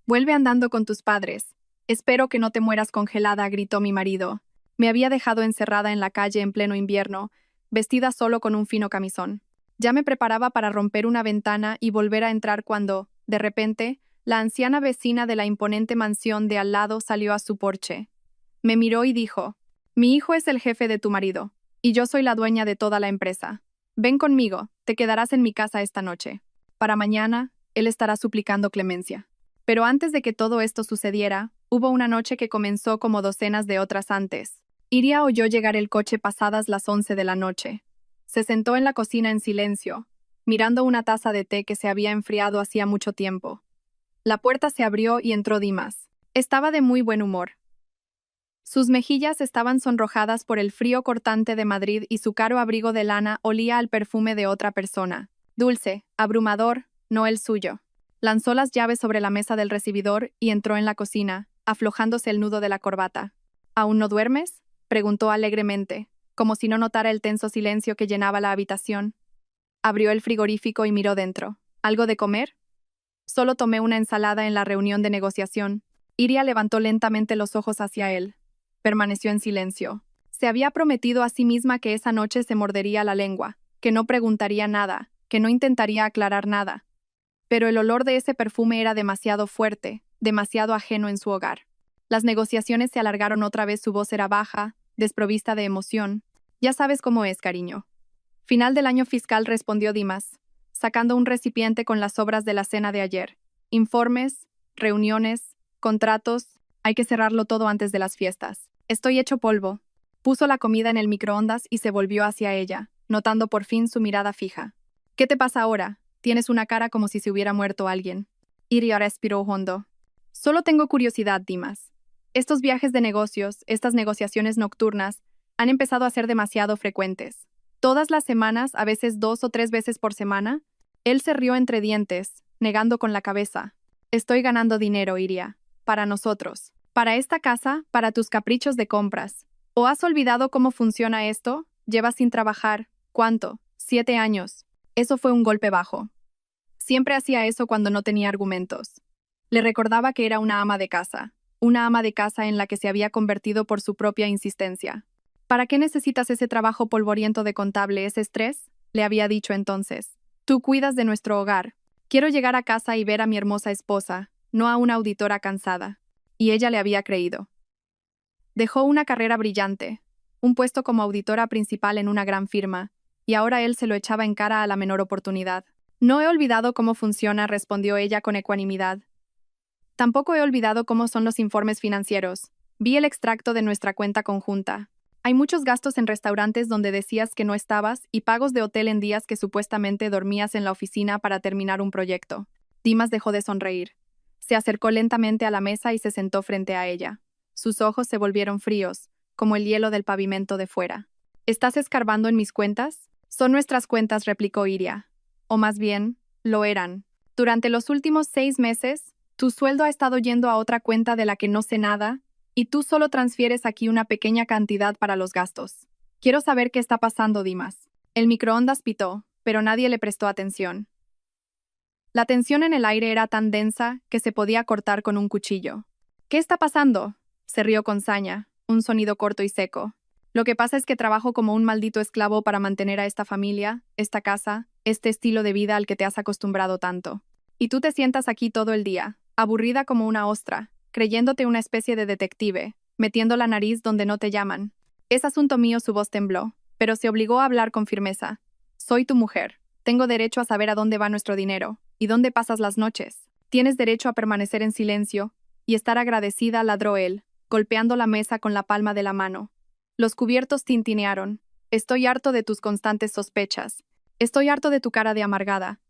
Vuelve andando con tus padres. Espero que no te mueras congelada, gritó mi marido. Me había dejado encerrada en la calle en pleno invierno, vestida solo con un fino camisón. Ya me preparaba para romper una ventana y volver a entrar cuando, de repente, la anciana vecina de la imponente mansión de al lado salió a su porche. Me miró y dijo: «Mi hijo es el jefe de tu marido, y yo soy la dueña de toda la empresa. Ven conmigo, te quedarás en mi casa esta noche. Para mañana, él estará suplicando clemencia». Pero antes de que todo esto sucediera, hubo una noche que comenzó como docenas de otras antes. Iria oyó llegar el coche pasadas las 11 de la noche. Se sentó en la cocina en silencio, mirando una taza de té que se había enfriado hacía mucho tiempo. La puerta se abrió y entró Dimas. Estaba de muy buen humor. Sus mejillas estaban sonrojadas por el frío cortante de Madrid y su caro abrigo de lana olía al perfume de otra persona. Dulce, abrumador, no el suyo. Lanzó las llaves sobre la mesa del recibidor y entró en la cocina, aflojándose el nudo de la corbata. «¿Aún no duermes?», preguntó alegremente, como si no notara el tenso silencio que llenaba la habitación. Abrió el frigorífico y miró dentro. «¿Algo de comer?» «Solo tomé una ensalada en la reunión de negociación». Iria levantó lentamente los ojos hacia él. Permaneció en silencio. Se había prometido a sí misma que esa noche se mordería la lengua, que no preguntaría nada, que no intentaría aclarar nada. Pero el olor de ese perfume era demasiado fuerte, demasiado ajeno en su hogar. Las negociaciones se alargaron otra vez, su voz era baja, desprovista de emoción. «Ya sabes cómo es, cariño». «Final del año fiscal», respondió Dimas, sacando un recipiente con las sobras de la cena de ayer. «Informes, reuniones, contratos, hay que cerrarlo todo antes de las fiestas. Estoy hecho polvo». Puso la comida en el microondas y se volvió hacia ella, notando por fin su mirada fija. «¿Qué te pasa ahora? Tienes una cara como si se hubiera muerto alguien». Iria respiró hondo. «Solo tengo curiosidad, Dimas. Estos viajes de negocios, estas negociaciones nocturnas, han empezado a ser demasiado frecuentes. Todas las semanas, a veces 2 o 3 veces por semana». Él se rió entre dientes, negando con la cabeza. «Estoy ganando dinero, Iria. Para nosotros. Para esta casa, para tus caprichos de compras. ¿O has olvidado cómo funciona esto? Llevas sin trabajar. ¿Cuánto? 7 años. Eso fue un golpe bajo. Siempre hacía eso cuando no tenía argumentos. Le recordaba que era una ama de casa en la que se había convertido por su propia insistencia. «¿Para qué necesitas ese trabajo polvoriento de contable, ese estrés?», le había dicho entonces. «Tú cuidas de nuestro hogar. Quiero llegar a casa y ver a mi hermosa esposa, no a una auditora cansada». Y ella le había creído. Dejó una carrera brillante, un puesto como auditora principal en una gran firma, y ahora él se lo echaba en cara a la menor oportunidad. «No he olvidado cómo funciona», respondió ella con ecuanimidad. «Tampoco he olvidado cómo son los informes financieros. Vi el extracto de nuestra cuenta conjunta. Hay muchos gastos en restaurantes donde decías que no estabas y pagos de hotel en días que supuestamente dormías en la oficina para terminar un proyecto». Dimas dejó de sonreír. Se acercó lentamente a la mesa y se sentó frente a ella. Sus ojos se volvieron fríos, como el hielo del pavimento de fuera. «¿Estás escarbando en mis cuentas?» «Son nuestras cuentas», replicó Iria. «O más bien, lo eran. Durante los últimos 6 meses, tu sueldo ha estado yendo a otra cuenta de la que no sé nada, y tú solo transfieres aquí una pequeña cantidad para los gastos. Quiero saber qué está pasando, Dimas». El microondas pitó, pero nadie le prestó atención. La tensión en el aire era tan densa que se podía cortar con un cuchillo. «¿Qué está pasando?», se rió con saña, un sonido corto y seco. «Lo que pasa es que trabajo como un maldito esclavo para mantener a esta familia, esta casa, este estilo de vida al que te has acostumbrado tanto. Y tú te sientas aquí todo el día, aburrida como una ostra, creyéndote una especie de detective, metiendo la nariz donde no te llaman». «Es asunto mío», su voz tembló, pero se obligó a hablar con firmeza. «Soy tu mujer. Tengo derecho a saber a dónde va nuestro dinero, y dónde pasas las noches. Tienes derecho a permanecer en silencio y estar agradecida», ladró él, golpeando la mesa con la palma de la mano. Los cubiertos tintinearon. «Estoy harto de tus constantes sospechas. Estoy harto de tu cara de amargada.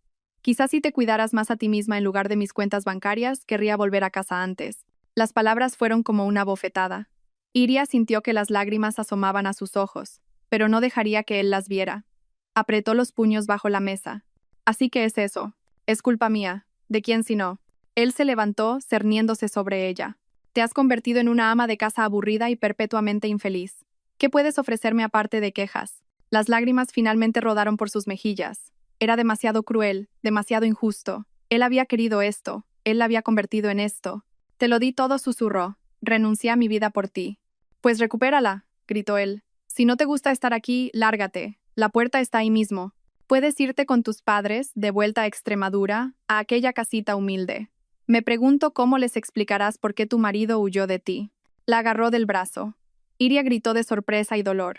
Quizás si te cuidaras más a ti misma en lugar de mis cuentas bancarias, querría volver a casa antes». Las palabras fueron como una bofetada. Iria sintió que las lágrimas asomaban a sus ojos, pero no dejaría que él las viera. Apretó los puños bajo la mesa. «Así que es eso. Es culpa mía. ¿De quién si no?». Él se levantó, cerniéndose sobre ella. «Te has convertido en una ama de casa aburrida y perpetuamente infeliz. ¿Qué puedes ofrecerme aparte de quejas?». Las lágrimas finalmente rodaron por sus mejillas. Era demasiado cruel, demasiado injusto. Él había querido esto. él la había convertido en esto. Te lo di todo, susurró. Renuncié a mi vida por ti. Pues recupérala, gritó él. Si no te gusta estar aquí, lárgate. La puerta está ahí mismo. Puedes irte con tus padres, de vuelta a Extremadura, a aquella casita humilde. Me pregunto cómo les explicarás por qué tu marido huyó de ti. La agarró del brazo. Iria gritó de sorpresa y dolor.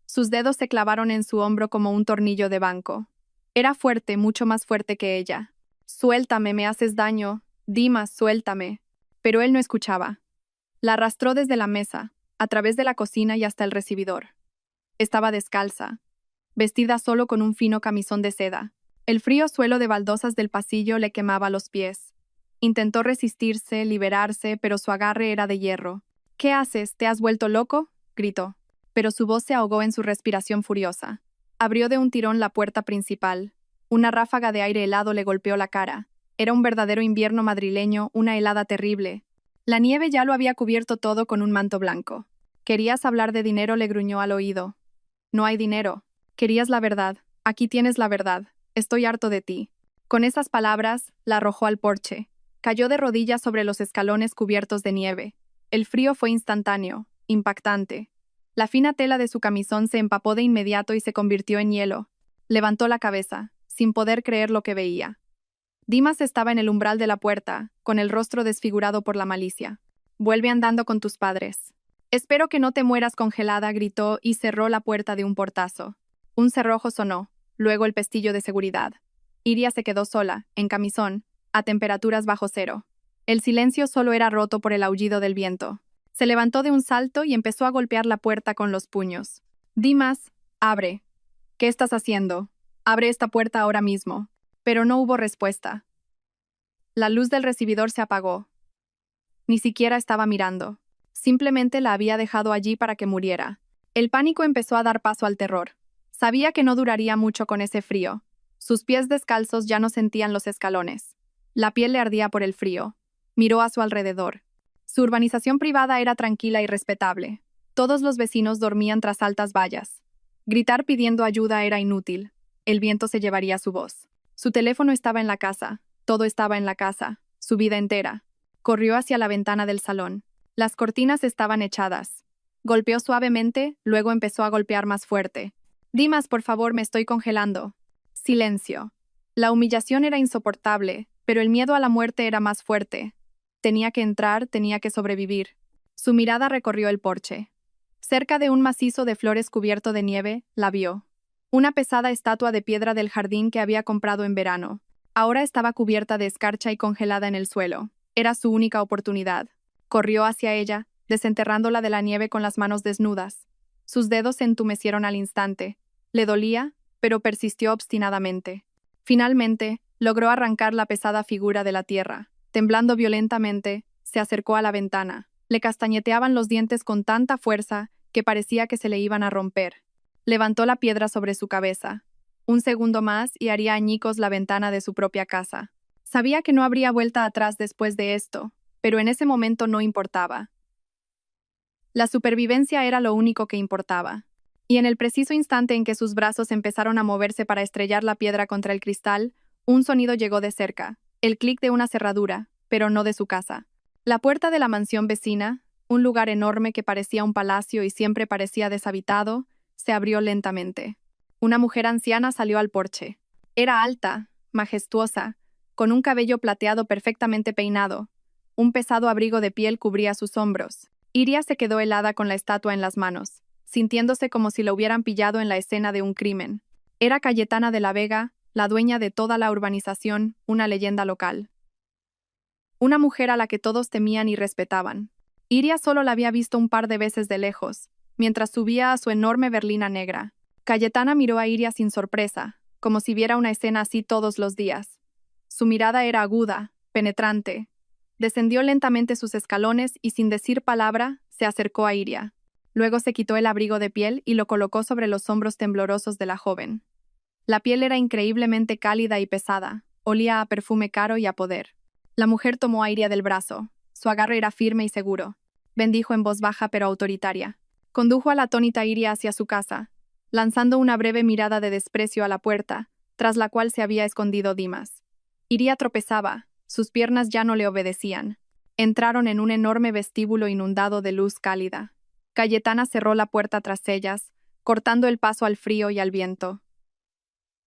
Sus dedos se clavaron en su hombro como un tornillo de banco. Era fuerte, mucho más fuerte que ella. Suéltame, me haces daño. Dimas, suéltame. Pero él no escuchaba. La arrastró desde la mesa, a través de la cocina y hasta el recibidor. Estaba descalza, vestida solo con un fino camisón de seda. El frío suelo de baldosas del pasillo le quemaba los pies. Intentó resistirse, liberarse, pero su agarre era de hierro. ¿Qué haces? ¿Te has vuelto loco?, gritó. Pero su voz se ahogó en su respiración furiosa. Abrió de un tirón la puerta principal. Una ráfaga de aire helado le golpeó la cara. Era un verdadero invierno madrileño, una helada terrible. La nieve ya lo había cubierto todo con un manto blanco. ¿Querías hablar de dinero?, le gruñó al oído. No hay dinero. Querías la verdad. Aquí tienes la verdad. Estoy harto de ti. Con esas palabras, la arrojó al porche. Cayó de rodillas sobre los escalones cubiertos de nieve. El frío fue instantáneo, impactante. La fina tela de su camisón se empapó de inmediato y se convirtió en hielo. Levantó la cabeza, sin poder creer lo que veía. Dimas estaba en el umbral de la puerta, con el rostro desfigurado por la malicia. Vuelve andando con tus padres. Espero que no te mueras congelada, gritó y cerró la puerta de un portazo. Un cerrojo sonó, luego el pestillo de seguridad. Iria se quedó sola, en camisón, a temperaturas bajo cero. El silencio solo era roto por el aullido del viento. Se levantó de un salto y empezó a golpear la puerta con los puños. Dimas, abre. ¿Qué estás haciendo? Abre esta puerta ahora mismo. Pero no hubo respuesta. La luz del recibidor se apagó. Ni siquiera estaba mirando. Simplemente la había dejado allí para que muriera. El pánico empezó a dar paso al terror. Sabía que no duraría mucho con ese frío. Sus pies descalzos ya no sentían los escalones. La piel le ardía por el frío. Miró a su alrededor. Su urbanización privada era tranquila y respetable. Todos los vecinos dormían tras altas vallas. Gritar pidiendo ayuda era inútil. El viento se llevaría su voz. Su teléfono estaba en la casa. Todo estaba en la casa. Su vida entera. Corrió hacia la ventana del salón. Las cortinas estaban echadas. Golpeó suavemente, luego empezó a golpear más fuerte. Dimas, por favor, me estoy congelando. Silencio. La humillación era insoportable, pero el miedo a la muerte era más fuerte. Tenía que entrar, tenía que sobrevivir. Su mirada recorrió el porche. Cerca de un macizo de flores cubierto de nieve, la vio. Una pesada estatua de piedra del jardín que había comprado en verano. Ahora estaba cubierta de escarcha y congelada en el suelo. Era su única oportunidad. Corrió hacia ella, desenterrándola de la nieve con las manos desnudas. Sus dedos se entumecieron al instante. Le dolía, pero persistió obstinadamente. Finalmente, logró arrancar la pesada figura de la tierra. Temblando violentamente, se acercó a la ventana. Le castañeteaban los dientes con tanta fuerza que parecía que se le iban a romper. Levantó la piedra sobre su cabeza. Un segundo más y haría añicos la ventana de su propia casa. Sabía que no habría vuelta atrás después de esto, pero en ese momento no importaba. La supervivencia era lo único que importaba. Y en el preciso instante en que sus brazos empezaron a moverse para estrellar la piedra contra el cristal, un sonido llegó de cerca, el clic de una cerradura, pero no de su casa. La puerta de la mansión vecina, un lugar enorme que parecía un palacio y siempre parecía deshabitado, se abrió lentamente. Una mujer anciana salió al porche. Era alta, majestuosa, con un cabello plateado perfectamente peinado. Un pesado abrigo de piel cubría sus hombros. Iria se quedó helada con la estatua en las manos, sintiéndose como si la hubieran pillado en la escena de un crimen. Era Cayetana de la Vega, la dueña de toda la urbanización, una leyenda local. Una mujer a la que todos temían y respetaban. Iria solo la había visto un par de veces de lejos, mientras subía a su enorme berlina negra. Cayetana miró a Iria sin sorpresa, como si viera una escena así todos los días. Su mirada era aguda, penetrante. Descendió lentamente sus escalones y sin decir palabra, se acercó a Iria. Luego se quitó el abrigo de piel y lo colocó sobre los hombros temblorosos de la joven. La piel era increíblemente cálida y pesada, olía a perfume caro y a poder. La mujer tomó a Iria del brazo. Su agarre era firme y seguro. Bendijo en voz baja pero autoritaria. Condujo a la atónita Iria hacia su casa, lanzando una breve mirada de desprecio a la puerta, tras la cual se había escondido Dimas. Iria tropezaba, Sus piernas ya no le obedecían. Entraron en un enorme vestíbulo inundado de luz cálida. Cayetana cerró la puerta tras ellas, cortando el paso al frío y al viento.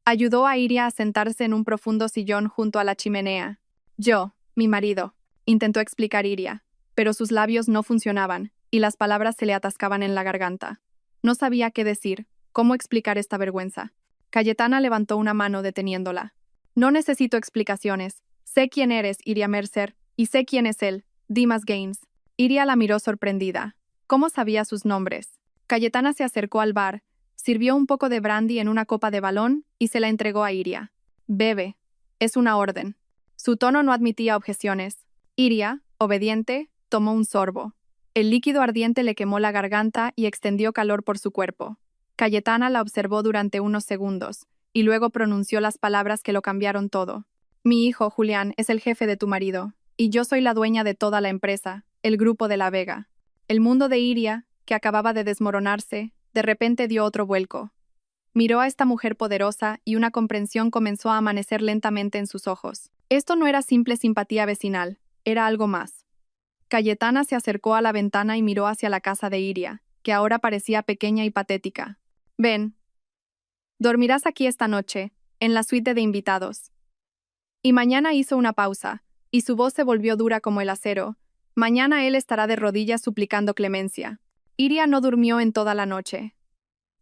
Ayudó a Iria a sentarse en un profundo sillón junto a la chimenea. Yo, mi marido, intentó explicar Iria, pero sus labios no funcionaban, y las palabras se le atascaban en la garganta. No sabía qué decir, cómo explicar esta vergüenza. Cayetana levantó una mano deteniéndola. No necesito explicaciones. Sé quién eres, Iria Mercer, y sé quién es él, Dimas Gaines. Iria la miró sorprendida. ¿Cómo sabía sus nombres? Cayetana se acercó al bar, sirvió un poco de brandy en una copa de balón y se la entregó a Iria. Bebe. Es una orden. Su tono no admitía objeciones. Iria, obediente, tomó un sorbo. El líquido ardiente le quemó la garganta y extendió calor por su cuerpo. Cayetana la observó durante unos segundos, y luego pronunció las palabras que lo cambiaron todo. Mi hijo, Julián, es el jefe de tu marido, y yo soy la dueña de toda la empresa, el grupo de La Vega. El mundo de Iria, que acababa de desmoronarse, de repente dio otro vuelco. Miró a esta mujer poderosa y una comprensión comenzó a amanecer lentamente en sus ojos. Esto no era simple simpatía vecinal, era algo más. Cayetana se acercó a la ventana y miró hacia la casa de Iria, que ahora parecía pequeña y patética. Ven. Dormirás aquí esta noche, en la suite de invitados. Y mañana hizo una pausa, y su voz se volvió dura como el acero. Mañana él estará de rodillas suplicando clemencia. Iria no durmió en toda la noche.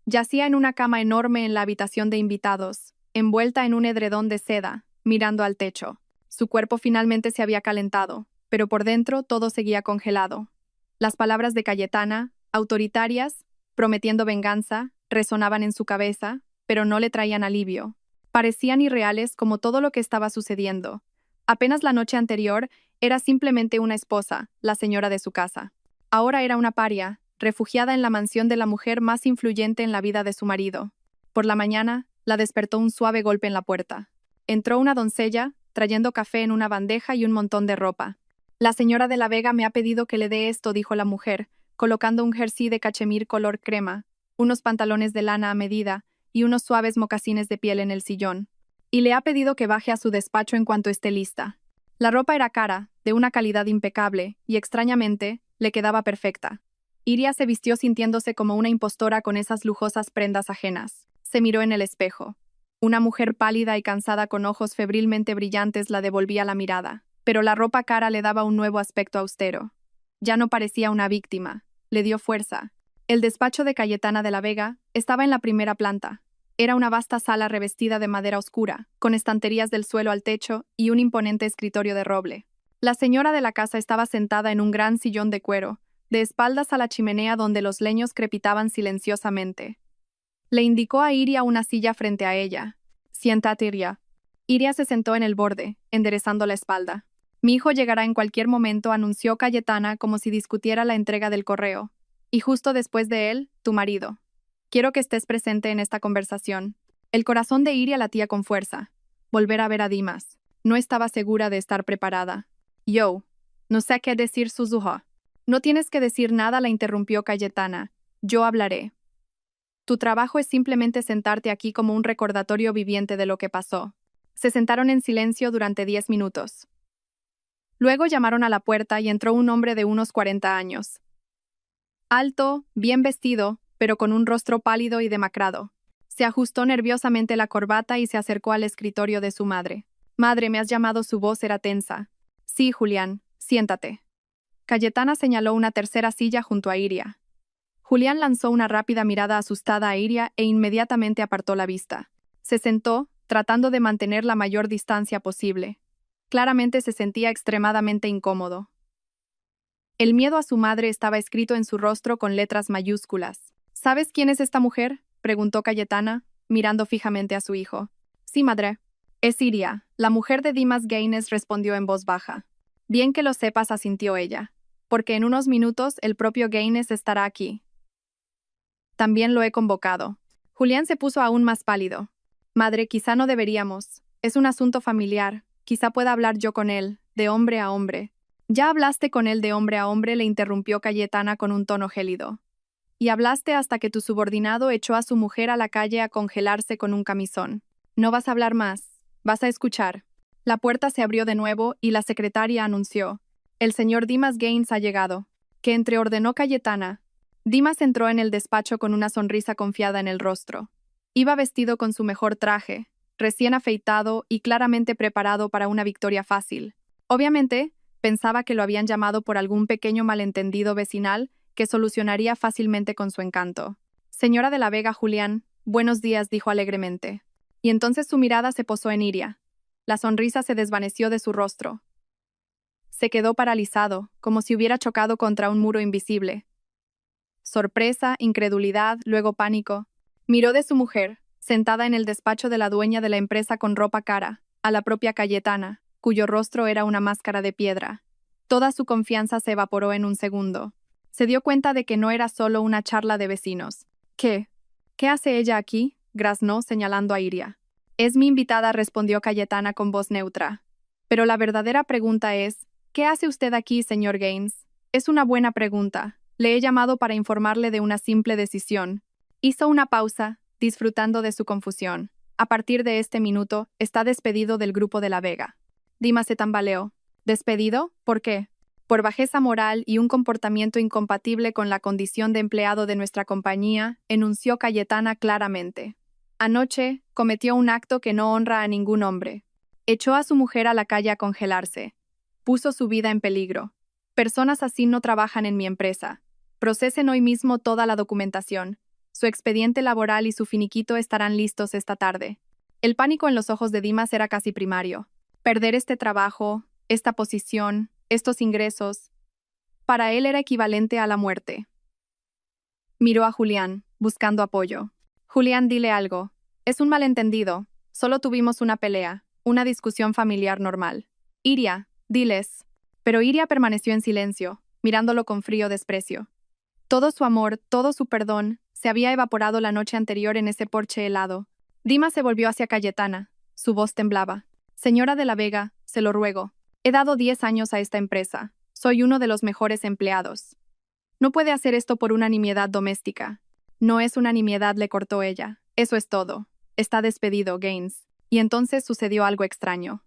Yacía en una cama enorme en la habitación de invitados, envuelta en un edredón de seda, mirando al techo. Su cuerpo finalmente se había calentado, pero por dentro todo seguía congelado. Las palabras de Cayetana, autoritarias, prometiendo venganza, resonaban en su cabeza, pero no le traían alivio. Parecían irreales como todo lo que estaba sucediendo. Apenas la noche anterior era simplemente una esposa, la señora de su casa. Ahora era una paria, refugiada en la mansión de la mujer más influyente en la vida de su marido. Por la mañana, la despertó un suave golpe en la puerta. Entró una doncella, trayendo café en una bandeja y un montón de ropa. La señora de la Vega me ha pedido que le dé esto, dijo la mujer, colocando un jersey de cachemir color crema, unos pantalones de lana a medida y unos suaves mocasines de piel en el sillón. Y le ha pedido que baje a su despacho en cuanto esté lista. La ropa era cara, de una calidad impecable, y extrañamente, le quedaba perfecta. Iria se vistió sintiéndose como una impostora con esas lujosas prendas ajenas. Se miró en el espejo. Una mujer pálida y cansada con ojos febrilmente brillantes la devolvía la mirada, pero la ropa cara le daba un nuevo aspecto austero. Ya no parecía una víctima, le dio fuerza. El despacho de Cayetana de la Vega estaba en la primera planta. Era una vasta sala revestida de madera oscura, con estanterías del suelo al techo y un imponente escritorio de roble. La señora de la casa estaba sentada en un gran sillón de cuero, de espaldas a la chimenea donde los leños crepitaban silenciosamente. Le indicó a Iria una silla frente a ella. Siéntate, Iria. Iria se sentó en el borde, enderezando la espalda. Mi hijo llegará en cualquier momento, anunció Cayetana como si discutiera la entrega del correo. Y justo después de él, tu marido. Quiero que estés presente en esta conversación. El corazón de Iria latía con fuerza. Volver a ver a Dimas. No estaba segura de estar preparada. Yo. No sé qué decir, susurró. No tienes que decir nada, la interrumpió Cayetana. Yo hablaré. Tu trabajo es simplemente sentarte aquí como un recordatorio viviente de lo que pasó. Se sentaron en silencio durante 10 minutos. Luego llamaron a la puerta y entró un hombre de unos 40 años. Alto, bien vestido, pero con un rostro pálido y demacrado. Se ajustó nerviosamente la corbata y se acercó al escritorio de su madre. Madre, me has llamado, su voz era tensa. Sí, Julián, siéntate. Cayetana señaló una tercera silla junto a Iria. Julián lanzó una rápida mirada asustada a Iria e inmediatamente apartó la vista. Se sentó, tratando de mantener la mayor distancia posible. Claramente se sentía extremadamente incómodo. El miedo a su madre estaba escrito en su rostro con letras mayúsculas. ¿Sabes quién es esta mujer?, preguntó Cayetana, mirando fijamente a su hijo. Sí, madre. Es Iria, la mujer de Dimas Gaines, respondió en voz baja. Bien que lo sepas, asintió ella, porque en unos minutos el propio Gaines estará aquí. También lo he convocado. Julián se puso aún más pálido. Madre, quizá no deberíamos. Es un asunto familiar. Quizá pueda hablar yo con él, de hombre a hombre. Ya hablaste con él de hombre a hombre, le interrumpió Cayetana con un tono gélido. Y hablaste hasta que tu subordinado echó a su mujer a la calle a congelarse con un camisón. No vas a hablar más. Vas a escuchar. La puerta se abrió de nuevo y la secretaria anunció: «El señor Dimas Gaines ha llegado», que entreordenó Cayetana. Dimas entró en el despacho con una sonrisa confiada en el rostro. Iba vestido con su mejor traje, recién afeitado y claramente preparado para una victoria fácil. Obviamente, pensaba que lo habían llamado por algún pequeño malentendido vecinal que solucionaría fácilmente con su encanto. «Señora de la Vega, Julián, buenos días», dijo alegremente. Y entonces su mirada se posó en Iria. La sonrisa se desvaneció de su rostro. Se quedó paralizado, como si hubiera chocado contra un muro invisible. Sorpresa, incredulidad, luego pánico. Miró de su mujer, sentada en el despacho de la dueña de la empresa con ropa cara, a la propia Cayetana, cuyo rostro era una máscara de piedra. Toda su confianza se evaporó en un segundo. Se dio cuenta de que no era solo una charla de vecinos. ¿Qué hace ella aquí?, graznó señalando a Iria. «Es mi invitada», respondió Cayetana con voz neutra. «Pero la verdadera pregunta es, ¿qué hace usted aquí, señor Gaines?» «Es una buena pregunta. Le he llamado para informarle de una simple decisión». Hizo una pausa, disfrutando de su confusión. «A partir de este minuto, está despedido del grupo de La Vega». Dimas se tambaleó. «¿Despedido? ¿Por qué?» «Por bajeza moral y un comportamiento incompatible con la condición de empleado de nuestra compañía», enunció Cayetana claramente. «Anoche cometió un acto que no honra a ningún hombre. Echó a su mujer a la calle a congelarse. Puso su vida en peligro. Personas así no trabajan en mi empresa. Procesen hoy mismo toda la documentación. Su expediente laboral y su finiquito estarán listos esta tarde». El pánico en los ojos de Dimas era casi primario. Perder este trabajo, esta posición, estos ingresos, para él era equivalente a la muerte. Miró a Julián, buscando apoyo. «Julián, dile algo. Es un malentendido. Solo tuvimos una pelea, una discusión familiar normal. Iria, diles». Pero Iria permaneció en silencio, mirándolo con frío desprecio. Todo su amor, todo su perdón, se había evaporado la noche anterior en ese porche helado. Dimas se volvió hacia Cayetana. Su voz temblaba. «Señora de la Vega, se lo ruego. He dado 10 años a esta empresa. Soy uno de los mejores empleados. No puede hacer esto por una nimiedad doméstica». «No es una nimiedad», le cortó ella. «Eso es todo. Está despedido, Gaines». Y entonces sucedió algo extraño.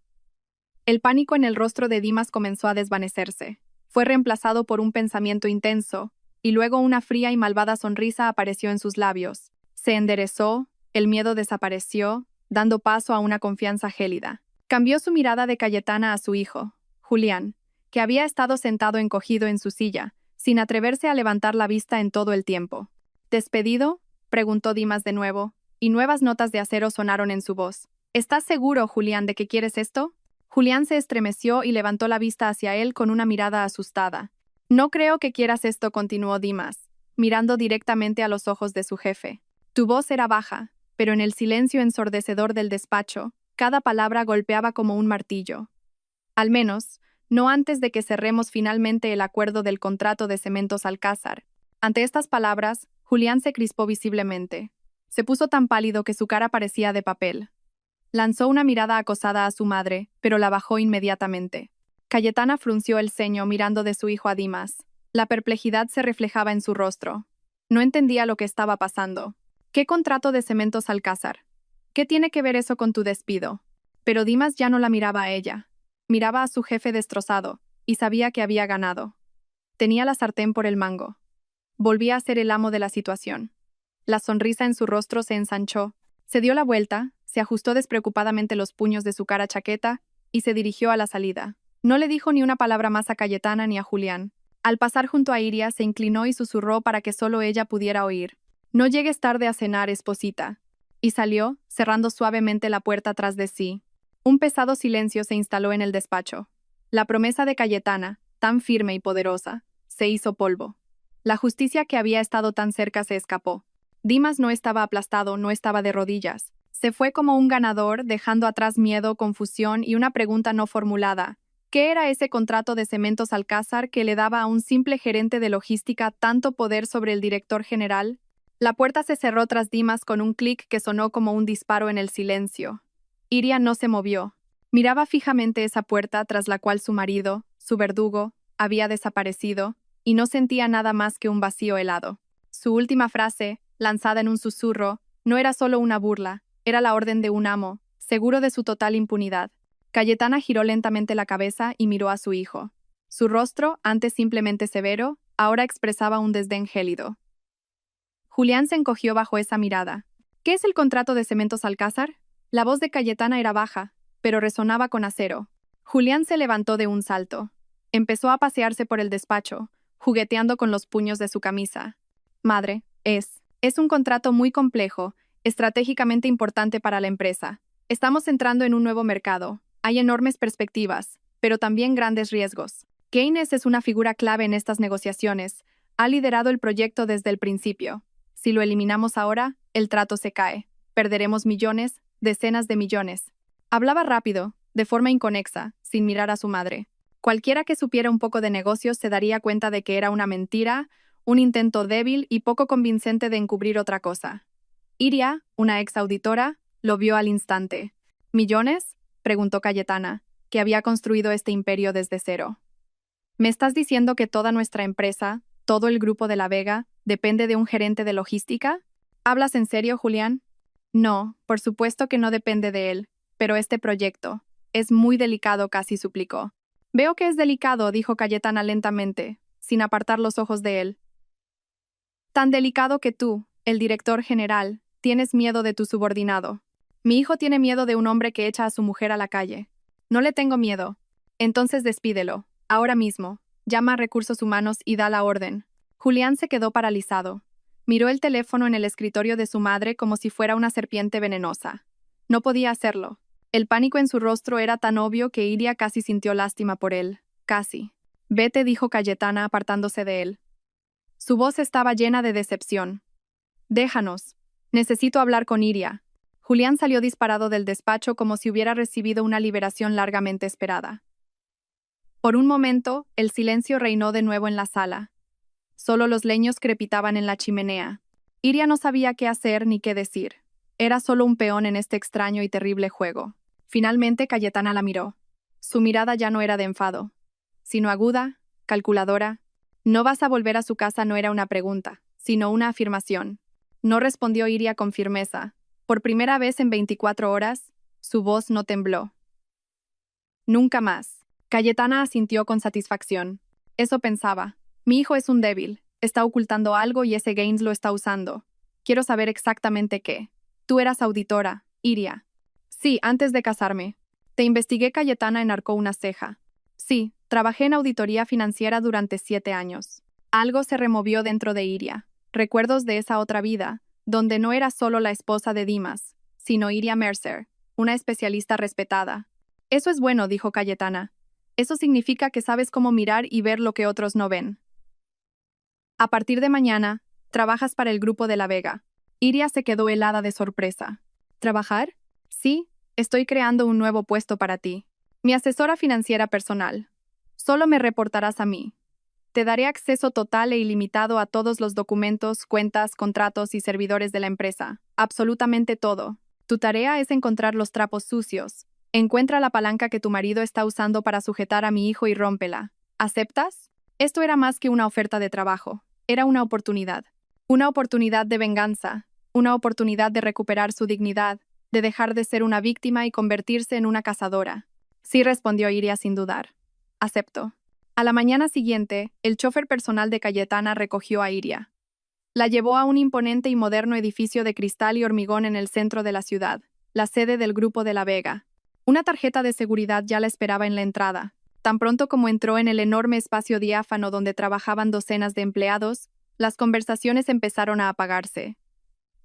El pánico en el rostro de Dimas comenzó a desvanecerse. Fue reemplazado por un pensamiento intenso, y luego una fría y malvada sonrisa apareció en sus labios. Se enderezó, el miedo desapareció, dando paso a una confianza gélida. Cambió su mirada de Cayetana a su hijo, Julián, que había estado sentado encogido en su silla, sin atreverse a levantar la vista en todo el tiempo. «¿Despedido?», preguntó Dimas de nuevo, y nuevas notas de acero sonaron en su voz. «¿Estás seguro, Julián, de que quieres esto?». Julián se estremeció y levantó la vista hacia él con una mirada asustada. «No creo que quieras esto», continuó Dimas, mirando directamente a los ojos de su jefe. Tu voz era baja, pero en el silencio ensordecedor del despacho, cada palabra golpeaba como un martillo. «Al menos, no antes de que cerremos finalmente el acuerdo del contrato de Cementos Alcázar». Ante estas palabras, Julián se crispó visiblemente. Se puso tan pálido que su cara parecía de papel. Lanzó una mirada acosada a su madre, pero la bajó inmediatamente. Cayetana frunció el ceño mirando de su hijo a Dimas. La perplejidad se reflejaba en su rostro. No entendía lo que estaba pasando. «¿Qué contrato de Cementos Alcázar? ¿Qué tiene que ver eso con tu despido?». Pero Dimas ya no la miraba a ella. Miraba a su jefe destrozado, y sabía que había ganado. Tenía la sartén por el mango. Volvía a ser el amo de la situación. La sonrisa en su rostro se ensanchó. Se dio la vuelta, se ajustó despreocupadamente los puños de su cara chaqueta y se dirigió a la salida. No le dijo ni una palabra más a Cayetana ni a Julián. Al pasar junto a Iria, se inclinó y susurró para que solo ella pudiera oír: «No llegues tarde a cenar, esposita». Y salió, cerrando suavemente la puerta tras de sí. Un pesado silencio se instaló en el despacho. La promesa de Cayetana, tan firme y poderosa, se hizo polvo. La justicia que había estado tan cerca se escapó. Dimas no estaba aplastado, no estaba de rodillas. Se fue como un ganador, dejando atrás miedo, confusión y una pregunta no formulada. ¿Qué era ese contrato de Cementos Alcázar que le daba a un simple gerente de logística tanto poder sobre el director general? La puerta se cerró tras Dimas con un clic que sonó como un disparo en el silencio. Iria no se movió. Miraba fijamente esa puerta tras la cual su marido, su verdugo, había desaparecido, y no sentía nada más que un vacío helado. Su última frase, lanzada en un susurro, no era solo una burla, era la orden de un amo, seguro de su total impunidad. Cayetana giró lentamente la cabeza y miró a su hijo. Su rostro, antes simplemente severo, ahora expresaba un desdén gélido. Julián se encogió bajo esa mirada. ¿Qué es el contrato de Cementos Alcázar? La voz de Cayetana era baja, pero resonaba con acero. Julián se levantó de un salto. Empezó a pasearse por el despacho, jugueteando con los puños de su camisa. Madre, es un contrato muy complejo, estratégicamente importante para la empresa. Estamos entrando en un nuevo mercado. Hay enormes perspectivas, pero también grandes riesgos. Keynes es una figura clave en estas negociaciones. Ha liderado el proyecto desde el principio. Si lo eliminamos ahora, el trato se cae. Perderemos millones, decenas de millones. Hablaba rápido, de forma inconexa, sin mirar a su madre. Cualquiera que supiera un poco de negocios se daría cuenta de que era una mentira, un intento débil y poco convincente de encubrir otra cosa. Iria, una ex auditora, lo vio al instante. ¿Millones?, preguntó Cayetana, que había construido este imperio desde cero. ¿Me estás diciendo que toda nuestra empresa, todo el grupo de La Vega, depende de un gerente de logística? ¿Hablas en serio, Julián? No, por supuesto que no depende de él, pero este proyecto es muy delicado, casi suplicó. Veo que es delicado, dijo Cayetana lentamente, sin apartar los ojos de él. Tan delicado que tú, el director general, tienes miedo de tu subordinado. Mi hijo tiene miedo de un hombre que echa a su mujer a la calle. No le tengo miedo. Entonces despídelo, ahora mismo. Llama a Recursos Humanos y da la orden. Julián se quedó paralizado. Miró el teléfono en el escritorio de su madre como si fuera una serpiente venenosa. No podía hacerlo. El pánico en su rostro era tan obvio que Iria casi sintió lástima por él. Casi. Vete, dijo Cayetana apartándose de él. Su voz estaba llena de decepción. Déjanos. Necesito hablar con Iria. Julián salió disparado del despacho como si hubiera recibido una liberación largamente esperada. Por un momento, el silencio reinó de nuevo en la sala. Solo los leños crepitaban en la chimenea. Iria no sabía qué hacer ni qué decir. Era solo un peón en este extraño y terrible juego. Finalmente Cayetana la miró. Su mirada ya no era de enfado, sino aguda, calculadora. ¿No vas a volver a su casa? No era una pregunta, sino una afirmación. No respondió Iria con firmeza. Por primera vez en 24 horas, su voz no tembló. Nunca más. Cayetana asintió con satisfacción. Eso pensaba. Mi hijo es un débil. Está ocultando algo y ese Gaines lo está usando. Quiero saber exactamente qué. Tú eras auditora, Iria. Sí, antes de casarme. Te investigué. Cayetana enarcó una ceja. Sí, trabajé en auditoría financiera durante 7 años. Algo se removió dentro de Iria. Recuerdos de esa otra vida, donde no era solo la esposa de Dimas, sino Iria Mercer, una especialista respetada. Eso es bueno, dijo Cayetana. Eso significa que sabes cómo mirar y ver lo que otros no ven. A partir de mañana, trabajas para el grupo de La Vega. Iria se quedó helada de sorpresa. ¿Trabajar? Sí, estoy creando un nuevo puesto para ti. Mi asesora financiera personal. Solo me reportarás a mí. Te daré acceso total e ilimitado a todos los documentos, cuentas, contratos y servidores de la empresa. Absolutamente todo. Tu tarea es encontrar los trapos sucios. Encuentra la palanca que tu marido está usando para sujetar a mi hijo y rómpela. ¿Aceptas? Esto era más que una oferta de trabajo. Era una oportunidad. Una oportunidad de venganza. Una oportunidad de recuperar su dignidad, de dejar de ser una víctima y convertirse en una cazadora. Sí, respondió Iria sin dudar. Acepto. A la mañana siguiente, el chofer personal de Cayetana recogió a Iria. La llevó a un imponente y moderno edificio de cristal y hormigón en el centro de la ciudad, la sede del Grupo de La Vega. Una tarjeta de seguridad ya la esperaba en la entrada. Tan pronto como entró en el enorme espacio diáfano donde trabajaban docenas de empleados, las conversaciones empezaron a apagarse.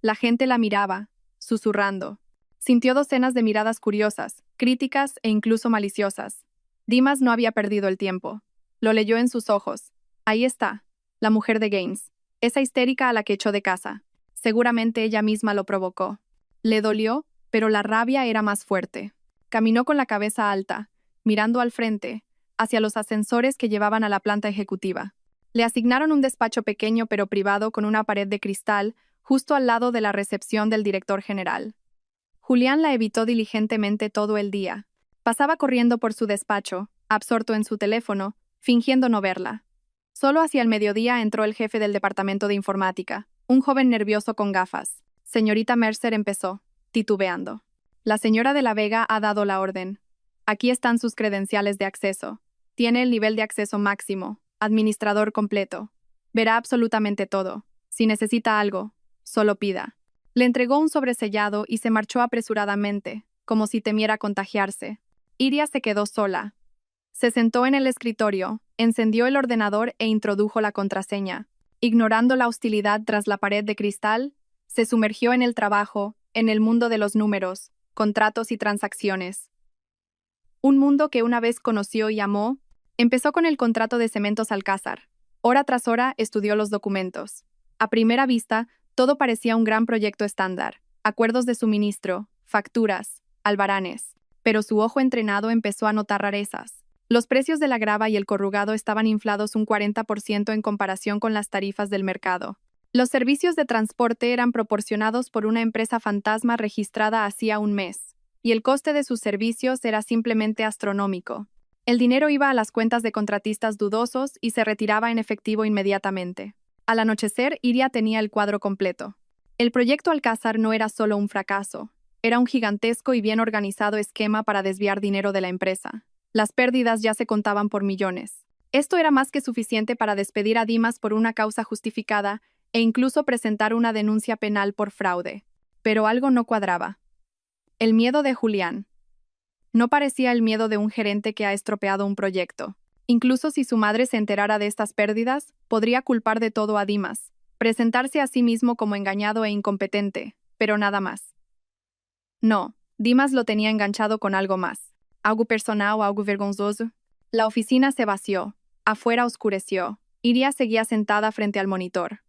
La gente la miraba, susurrando. Sintió docenas de miradas curiosas, críticas e incluso maliciosas. Dimas no había perdido el tiempo. Lo leyó en sus ojos. Ahí está, la mujer de Gaines, esa histérica a la que echó de casa. Seguramente ella misma lo provocó. Le dolió, pero la rabia era más fuerte. Caminó con la cabeza alta, mirando al frente, hacia los ascensores que llevaban a la planta ejecutiva. Le asignaron un despacho pequeño pero privado con una pared de cristal, justo al lado de la recepción del director general. Julián la evitó diligentemente todo el día. Pasaba corriendo por su despacho, absorto en su teléfono, fingiendo no verla. Solo hacia el mediodía entró el jefe del departamento de informática, un joven nervioso con gafas. Señorita Mercer, empezó, titubeando. La señora de La Vega ha dado la orden. Aquí están sus credenciales de acceso. Tiene el nivel de acceso máximo, administrador completo. Verá absolutamente todo. Si necesita algo, solo pida. Le entregó un sobresellado y se marchó apresuradamente, como si temiera contagiarse. Iria se quedó sola. Se sentó en el escritorio, encendió el ordenador e introdujo la contraseña. Ignorando la hostilidad tras la pared de cristal, se sumergió en el trabajo, en el mundo de los números, contratos y transacciones. Un mundo que una vez conoció y amó. Empezó con el contrato de Cementos Alcázar. Hora tras hora estudió los documentos. A primera vista, todo parecía un gran proyecto estándar, acuerdos de suministro, facturas, albaranes. Pero su ojo entrenado empezó a notar rarezas. Los precios de la grava y el corrugado estaban inflados un 40% en comparación con las tarifas del mercado. Los servicios de transporte eran proporcionados por una empresa fantasma registrada hacía un mes, y el coste de sus servicios era simplemente astronómico. El dinero iba a las cuentas de contratistas dudosos y se retiraba en efectivo inmediatamente. Al anochecer, Iria tenía el cuadro completo. El proyecto Alcázar no era solo un fracaso, era un gigantesco y bien organizado esquema para desviar dinero de la empresa. Las pérdidas ya se contaban por millones. Esto era más que suficiente para despedir a Dimas por una causa justificada e incluso presentar una denuncia penal por fraude. Pero algo no cuadraba. El miedo de Julián. No parecía el miedo de un gerente que ha estropeado un proyecto. Incluso si su madre se enterara de estas pérdidas, podría culpar de todo a Dimas, presentarse a sí mismo como engañado e incompetente, pero nada más. No, Dimas lo tenía enganchado con algo más. Algo personal o algo vergonzoso. La oficina se vació. Afuera oscureció. Iria seguía sentada frente al monitor.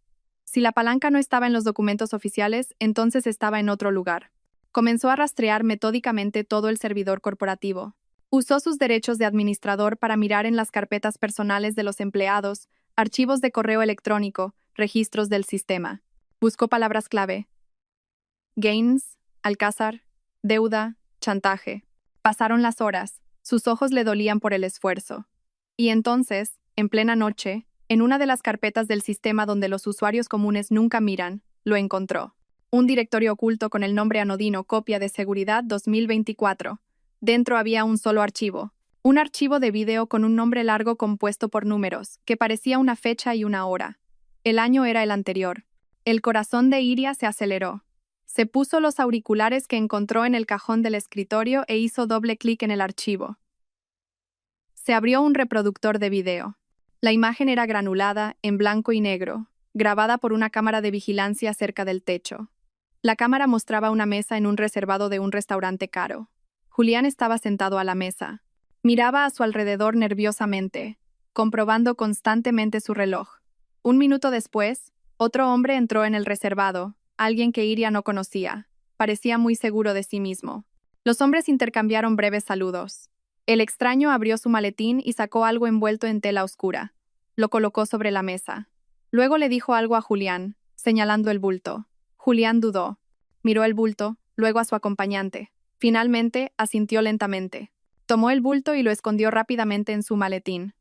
Si la palanca no estaba en los documentos oficiales, entonces estaba en otro lugar. Comenzó a rastrear metódicamente todo el servidor corporativo. Usó sus derechos de administrador para mirar en las carpetas personales de los empleados, archivos de correo electrónico, registros del sistema. Buscó palabras clave. Gaines, Alcázar, deuda, chantaje. Pasaron las horas. Sus ojos le dolían por el esfuerzo. Y entonces, en plena noche, en una de las carpetas del sistema donde los usuarios comunes nunca miran, lo encontró. Un directorio oculto con el nombre anodino Copia de Seguridad 2024. Dentro había un solo archivo. Un archivo de vídeo con un nombre largo compuesto por números, que parecía una fecha y una hora. El año era el anterior. El corazón de Iria se aceleró. Se puso los auriculares que encontró en el cajón del escritorio e hizo doble clic en el archivo. Se abrió un reproductor de video. La imagen era granulada, en blanco y negro, grabada por una cámara de vigilancia cerca del techo. La cámara mostraba una mesa en un reservado de un restaurante caro. Julián estaba sentado a la mesa. Miraba a su alrededor nerviosamente, comprobando constantemente su reloj. Un minuto después, otro hombre entró en el reservado, alguien que Iria no conocía. Parecía muy seguro de sí mismo. Los hombres intercambiaron breves saludos. El extraño abrió su maletín y sacó algo envuelto en tela oscura. Lo colocó sobre la mesa. Luego le dijo algo a Julián, señalando el bulto. Julián dudó. Miró el bulto, luego a su acompañante. Finalmente, asintió lentamente. Tomó el bulto y lo escondió rápidamente en su maletín.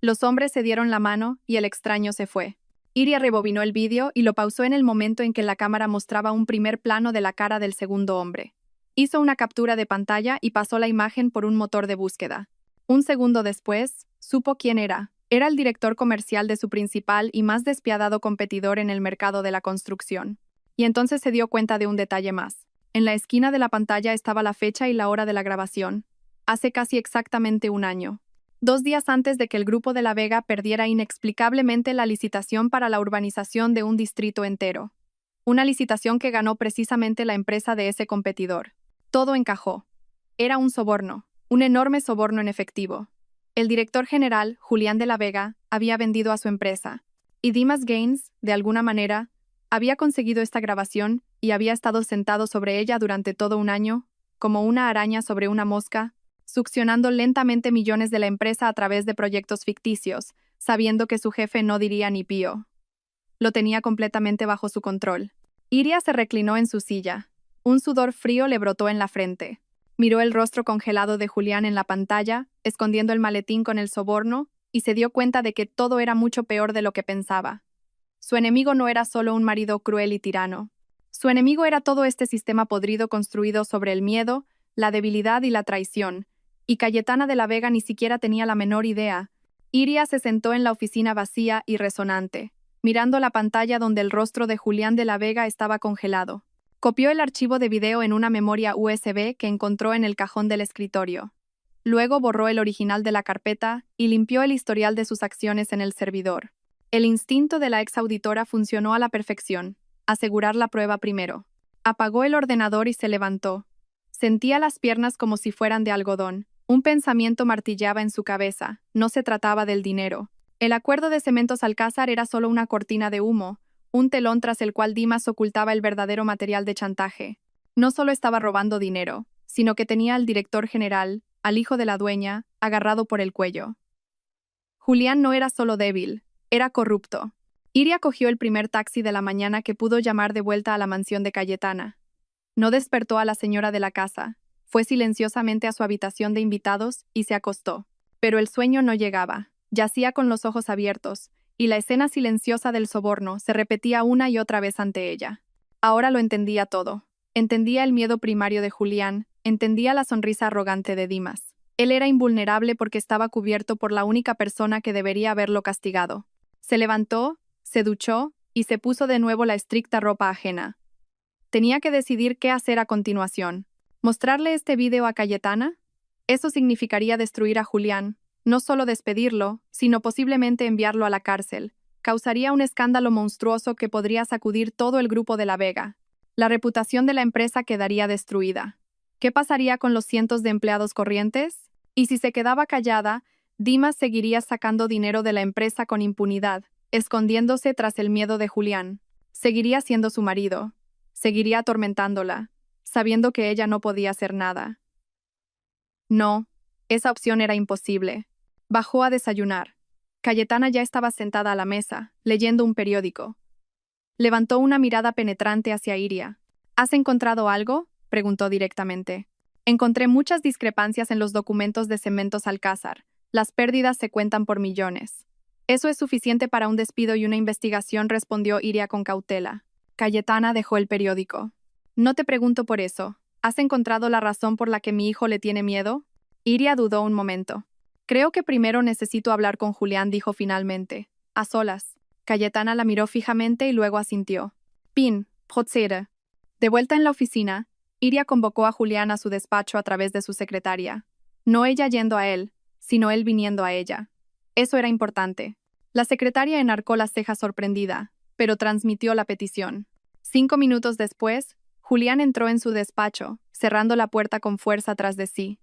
Los hombres se dieron la mano y el extraño se fue. Iria rebobinó el vídeo y lo pausó en el momento en que la cámara mostraba un primer plano de la cara del segundo hombre. Hizo una captura de pantalla y pasó la imagen por un motor de búsqueda. Un segundo después, supo quién era. Era el director comercial de su principal y más despiadado competidor en el mercado de la construcción. Y entonces se dio cuenta de un detalle más. En la esquina de la pantalla estaba la fecha y la hora de la grabación. Hace casi exactamente un año. 2 días antes de que el Grupo de La Vega perdiera inexplicablemente la licitación para la urbanización de un distrito entero. Una licitación que ganó precisamente la empresa de ese competidor. Todo encajó. Era un soborno, un enorme soborno en efectivo. El director general, Julián de La Vega, había vendido a su empresa. Y Dimas Gaines, de alguna manera, había conseguido esta grabación y había estado sentado sobre ella durante todo un año, como una araña sobre una mosca, succionando lentamente millones de la empresa a través de proyectos ficticios, sabiendo que su jefe no diría ni pío. Lo tenía completamente bajo su control. Iria se reclinó en su silla. Un sudor frío le brotó en la frente. Miró el rostro congelado de Julián en la pantalla, escondiendo el maletín con el soborno, y se dio cuenta de que todo era mucho peor de lo que pensaba. Su enemigo no era solo un marido cruel y tirano. Su enemigo era todo este sistema podrido construido sobre el miedo, la debilidad y la traición, Y Cayetana de la Vega ni siquiera tenía la menor idea. Iria se sentó en la oficina vacía y resonante, mirando la pantalla donde el rostro de Julián de la Vega estaba congelado. Copió el archivo de video en una memoria USB que encontró en el cajón del escritorio. Luego borró el original de la carpeta y limpió el historial de sus acciones en el servidor. El instinto de la ex auditora funcionó a la perfección. Asegurar la prueba primero. Apagó el ordenador y se levantó. Sentía las piernas como si fueran de algodón. Un pensamiento martillaba en su cabeza. No se trataba del dinero. El acuerdo de Cementos Alcázar era solo una cortina de humo, un telón tras el cual Dimas ocultaba el verdadero material de chantaje. No solo estaba robando dinero, sino que tenía al director general, al hijo de la dueña, agarrado por el cuello. Julián no era solo débil, era corrupto. Iria cogió el primer taxi de la mañana que pudo llamar de vuelta a la mansión de Cayetana. No despertó a la señora de la casa, fue silenciosamente a su habitación de invitados y se acostó. Pero el sueño no llegaba, yacía con los ojos abiertos, y la escena silenciosa del soborno se repetía una y otra vez ante ella. Ahora lo entendía todo. Entendía el miedo primario de Julián, entendía la sonrisa arrogante de Dimas. Él era invulnerable porque estaba cubierto por la única persona que debería haberlo castigado. Se levantó, se duchó y se puso de nuevo la estricta ropa ajena. Tenía que decidir qué hacer a continuación. ¿Mostrarle este video a Cayetana? Eso significaría destruir a Julián, no solo despedirlo, sino posiblemente enviarlo a la cárcel. Causaría un escándalo monstruoso que podría sacudir todo el grupo de La Vega. La reputación de la empresa quedaría destruida. ¿Qué pasaría con los cientos de empleados corrientes? Y si se quedaba callada, Dimas seguiría sacando dinero de la empresa con impunidad, escondiéndose tras el miedo de Julián. Seguiría siendo su marido. Seguiría atormentándola, sabiendo que ella no podía hacer nada. No, esa opción era imposible. Bajó a desayunar. Cayetana ya estaba sentada a la mesa, leyendo un periódico. Levantó una mirada penetrante hacia Iria. ¿Has encontrado algo?, preguntó directamente. Encontré muchas discrepancias en los documentos de Cementos Alcázar. Las pérdidas se cuentan por millones. Eso es suficiente para un despido y una investigación, respondió Iria con cautela. Cayetana dejó el periódico. No te pregunto por eso. ¿Has encontrado la razón por la que mi hijo le tiene miedo? Iria dudó un momento. Creo que primero necesito hablar con Julián, dijo finalmente. A solas. Cayetana la miró fijamente y luego asintió. Pin, procede. De vuelta en la oficina, Iria convocó a Julián a su despacho a través de su secretaria. No ella yendo a él, sino él viniendo a ella. Eso era importante. La secretaria enarcó las cejas sorprendida, pero transmitió la petición. 5 minutos después, Julián entró en su despacho, cerrando la puerta con fuerza tras de sí.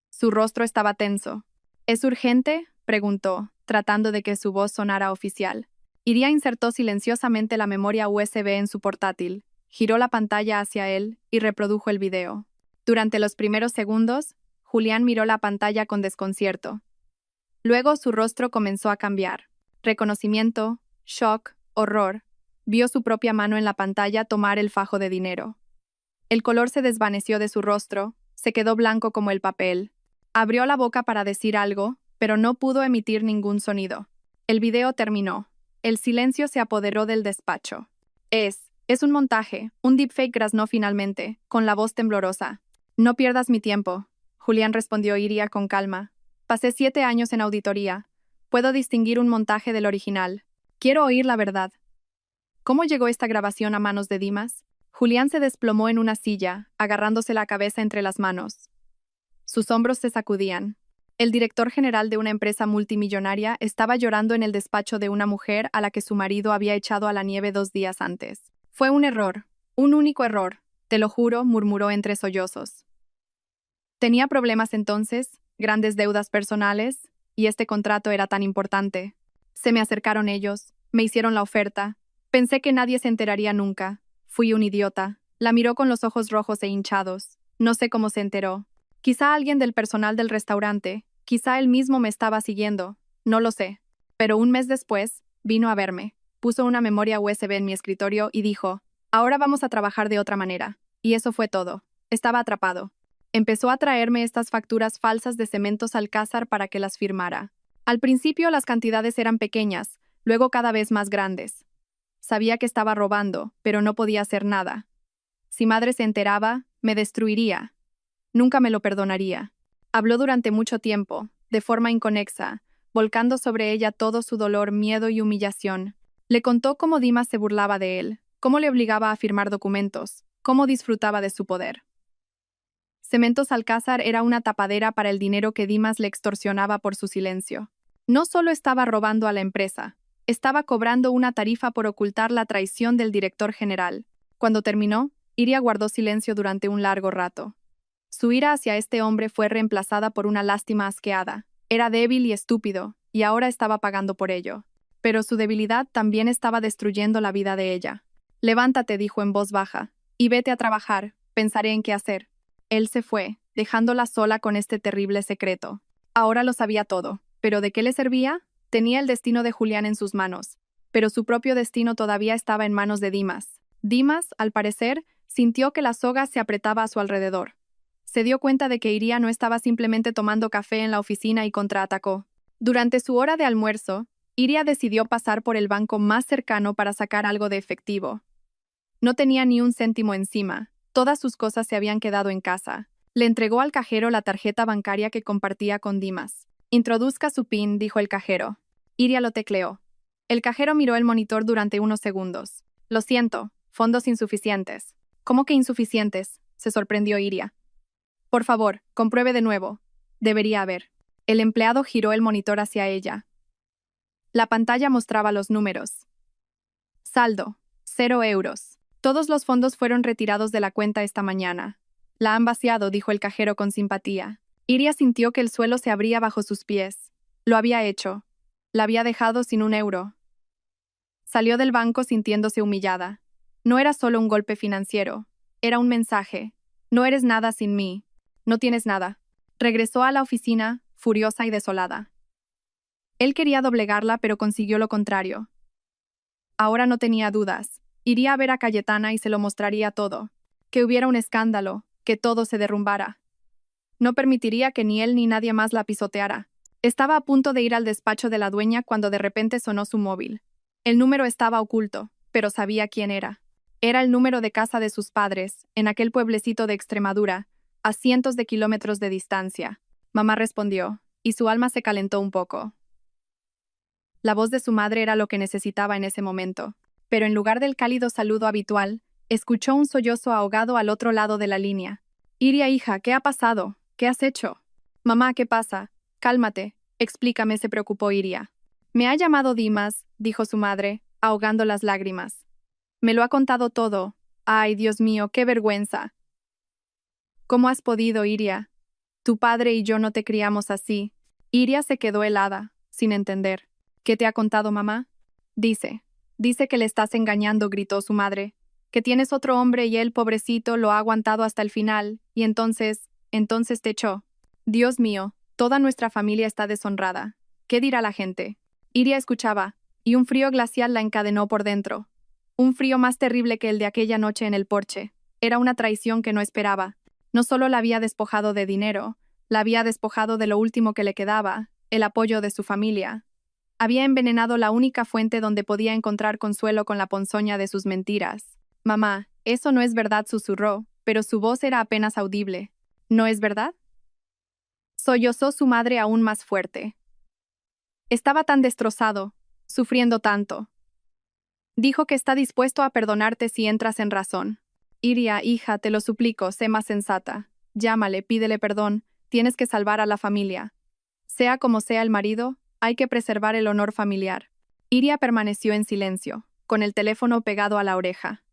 Su rostro estaba tenso. ¿Es urgente?, preguntó, tratando de que su voz sonara oficial. Iria insertó silenciosamente la memoria USB en su portátil, giró la pantalla hacia él y reprodujo el video. Durante los primeros segundos, Julián miró la pantalla con desconcierto. Luego su rostro comenzó a cambiar. Reconocimiento, shock, horror. Vio su propia mano en la pantalla tomar el fajo de dinero. El color se desvaneció de su rostro, se quedó blanco como el papel. Abrió la boca para decir algo, pero no pudo emitir ningún sonido. El video terminó. El silencio se apoderó del despacho. Es un montaje, un deepfake, graznó finalmente, con la voz temblorosa. No pierdas mi tiempo, Julián, respondió Iria con calma. Pasé 7 años en auditoría. Puedo distinguir un montaje del original. Quiero oír la verdad. ¿Cómo llegó esta grabación a manos de Dimas? Julián se desplomó en una silla, agarrándose la cabeza entre las manos. Sus hombros se sacudían. El director general de una empresa multimillonaria estaba llorando en el despacho de una mujer a la que su marido había echado a la nieve 2 días antes. Fue un error, un único error, te lo juro, murmuró entre sollozos. Tenía problemas entonces, grandes deudas personales, y este contrato era tan importante. Se me acercaron ellos, me hicieron la oferta. Pensé que nadie se enteraría nunca. Fui un idiota. La miró con los ojos rojos e hinchados. No sé cómo se enteró. Quizá alguien del personal del restaurante, quizá él mismo me estaba siguiendo, no lo sé. Pero un mes después, vino a verme, puso una memoria USB en mi escritorio y dijo, ahora vamos a trabajar de otra manera. Y eso fue todo. Estaba atrapado. Empezó a traerme estas facturas falsas de Cementos Alcázar para que las firmara. Al principio las cantidades eran pequeñas, luego cada vez más grandes. Sabía que estaba robando, pero no podía hacer nada. Si madre se enteraba, me destruiría. Nunca me lo perdonaría. Habló durante mucho tiempo, de forma inconexa, volcando sobre ella todo su dolor, miedo y humillación. Le contó cómo Dimas se burlaba de él, cómo le obligaba a firmar documentos, cómo disfrutaba de su poder. Cementos Alcázar era una tapadera para el dinero que Dimas le extorsionaba por su silencio. No solo estaba robando a la empresa, estaba cobrando una tarifa por ocultar la traición del director general. Cuando terminó, Iria guardó silencio durante un largo rato. Su ira hacia este hombre fue reemplazada por una lástima asqueada. Era débil y estúpido, y ahora estaba pagando por ello. Pero su debilidad también estaba destruyendo la vida de ella. Levántate, dijo en voz baja, y vete a trabajar, pensaré en qué hacer. Él se fue, dejándola sola con este terrible secreto. Ahora lo sabía todo, pero ¿de qué le servía? Tenía el destino de Julián en sus manos, pero su propio destino todavía estaba en manos de Dimas. Dimas, al parecer, sintió que la soga se apretaba a su alrededor. Se dio cuenta de que Iria no estaba simplemente tomando café en la oficina y contraatacó. Durante su hora de almuerzo, Iria decidió pasar por el banco más cercano para sacar algo de efectivo. No tenía ni un céntimo encima. Todas sus cosas se habían quedado en casa. Le entregó al cajero la tarjeta bancaria que compartía con Dimas. Introduzca su PIN, dijo el cajero. Iria lo tecleó. El cajero miró el monitor durante unos segundos. Lo siento, fondos insuficientes. ¿Cómo que insuficientes? Se sorprendió Iria. Por favor, compruebe de nuevo. Debería haber. El empleado giró el monitor hacia ella. La pantalla mostraba los números. Saldo, 0 euros. Todos los fondos fueron retirados de la cuenta esta mañana. La han vaciado, dijo el cajero con simpatía. Iria sintió que el suelo se abría bajo sus pies. Lo había hecho. La había dejado sin un euro. Salió del banco sintiéndose humillada. No era solo un golpe financiero. Era un mensaje. No eres nada sin mí. No tienes nada. Regresó a la oficina, furiosa y desolada. Él quería doblegarla, pero consiguió lo contrario. Ahora no tenía dudas. Iría a ver a Cayetana y se lo mostraría todo. Que hubiera un escándalo, que todo se derrumbara. No permitiría que ni él ni nadie más la pisoteara. Estaba a punto de ir al despacho de la dueña cuando de repente sonó su móvil. El número estaba oculto, pero sabía quién era. Era el número de casa de sus padres, en aquel pueblecito de Extremadura, a cientos de kilómetros de distancia. Mamá respondió, y su alma se calentó un poco. La voz de su madre era lo que necesitaba en ese momento, pero en lugar del cálido saludo habitual, escuchó un sollozo ahogado al otro lado de la línea. Iria, hija, ¿qué ha pasado? ¿Qué has hecho? Mamá, ¿qué pasa? Cálmate, explícame, se preocupó Iria. Me ha llamado Dimas, dijo su madre, ahogando las lágrimas. Me lo ha contado todo. Ay, Dios mío, qué vergüenza. ¿Cómo has podido, Iria? Tu padre y yo no te criamos así. Iria se quedó helada, sin entender. ¿Qué te ha contado mamá? Dice que le estás engañando, gritó su madre. Que tienes otro hombre y él, pobrecito, lo ha aguantado hasta el final, y entonces te echó. Dios mío, toda nuestra familia está deshonrada. ¿Qué dirá la gente? Iria escuchaba, y un frío glacial la encadenó por dentro. Un frío más terrible que el de aquella noche en el porche. Era una traición que no esperaba. No solo la había despojado de dinero, la había despojado de lo último que le quedaba, el apoyo de su familia. Había envenenado la única fuente donde podía encontrar consuelo con la ponzoña de sus mentiras. Mamá, eso no es verdad, susurró, pero su voz era apenas audible. ¿No es verdad? Sollozó su madre aún más fuerte. Estaba tan destrozado, sufriendo tanto. Dijo que está dispuesto a perdonarte si entras en razón. Iria, hija, te lo suplico, sé más sensata. Llámale, pídele perdón, tienes que salvar a la familia. Sea como sea el marido, hay que preservar el honor familiar. Iria permaneció en silencio, con el teléfono pegado a la oreja.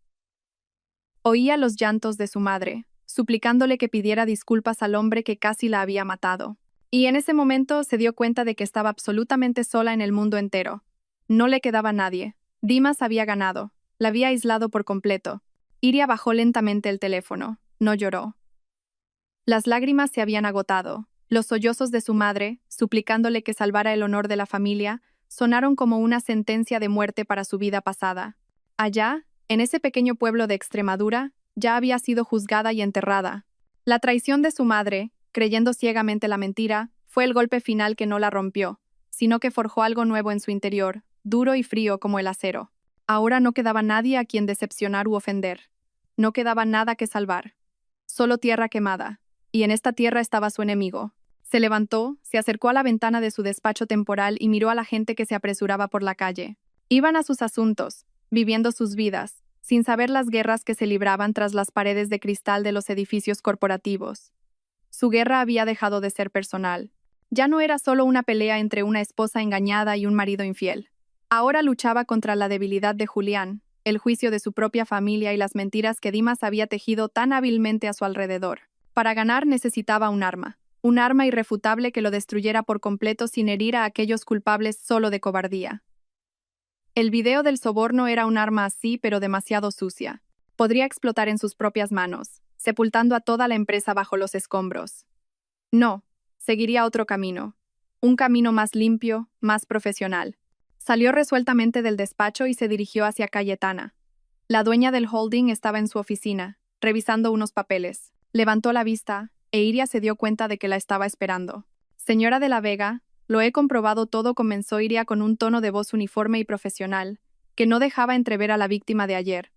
Oía los llantos de su madre, suplicándole que pidiera disculpas al hombre que casi la había matado. Y en ese momento se dio cuenta de que estaba absolutamente sola en el mundo entero. No le quedaba nadie. Dimas había ganado. La había aislado por completo. Iria bajó lentamente el teléfono. No lloró. Las lágrimas se habían agotado. Los sollozos de su madre, suplicándole que salvara el honor de la familia, sonaron como una sentencia de muerte para su vida pasada. Allá, en ese pequeño pueblo de Extremadura, ya había sido juzgada y enterrada. La traición de su madre, creyendo ciegamente la mentira, fue el golpe final que no la rompió, sino que forjó algo nuevo en su interior, duro y frío como el acero. Ahora no quedaba nadie a quien decepcionar u ofender. No quedaba nada que salvar. Solo tierra quemada. Y en esta tierra estaba su enemigo. Se levantó, se acercó a la ventana de su despacho temporal y miró a la gente que se apresuraba por la calle. Iban a sus asuntos, viviendo sus vidas, sin saber las guerras que se libraban tras las paredes de cristal de los edificios corporativos. Su guerra había dejado de ser personal. Ya no era solo una pelea entre una esposa engañada y un marido infiel. Ahora luchaba contra la debilidad de Julián, el juicio de su propia familia y las mentiras que Dimas había tejido tan hábilmente a su alrededor. Para ganar necesitaba un arma irrefutable que lo destruyera por completo sin herir a aquellos culpables solo de cobardía. El video del soborno era un arma así, pero demasiado sucia. Podría explotar en sus propias manos, sepultando a toda la empresa bajo los escombros. No, seguiría otro camino. Un camino más limpio, más profesional. Salió resueltamente del despacho y se dirigió hacia Cayetana. La dueña del holding estaba en su oficina, revisando unos papeles. Levantó la vista, e Iria se dio cuenta de que la estaba esperando. Señora de la Vega, lo he comprobado todo, comenzó Iria con un tono de voz uniforme y profesional, que no dejaba entrever a la víctima de ayer.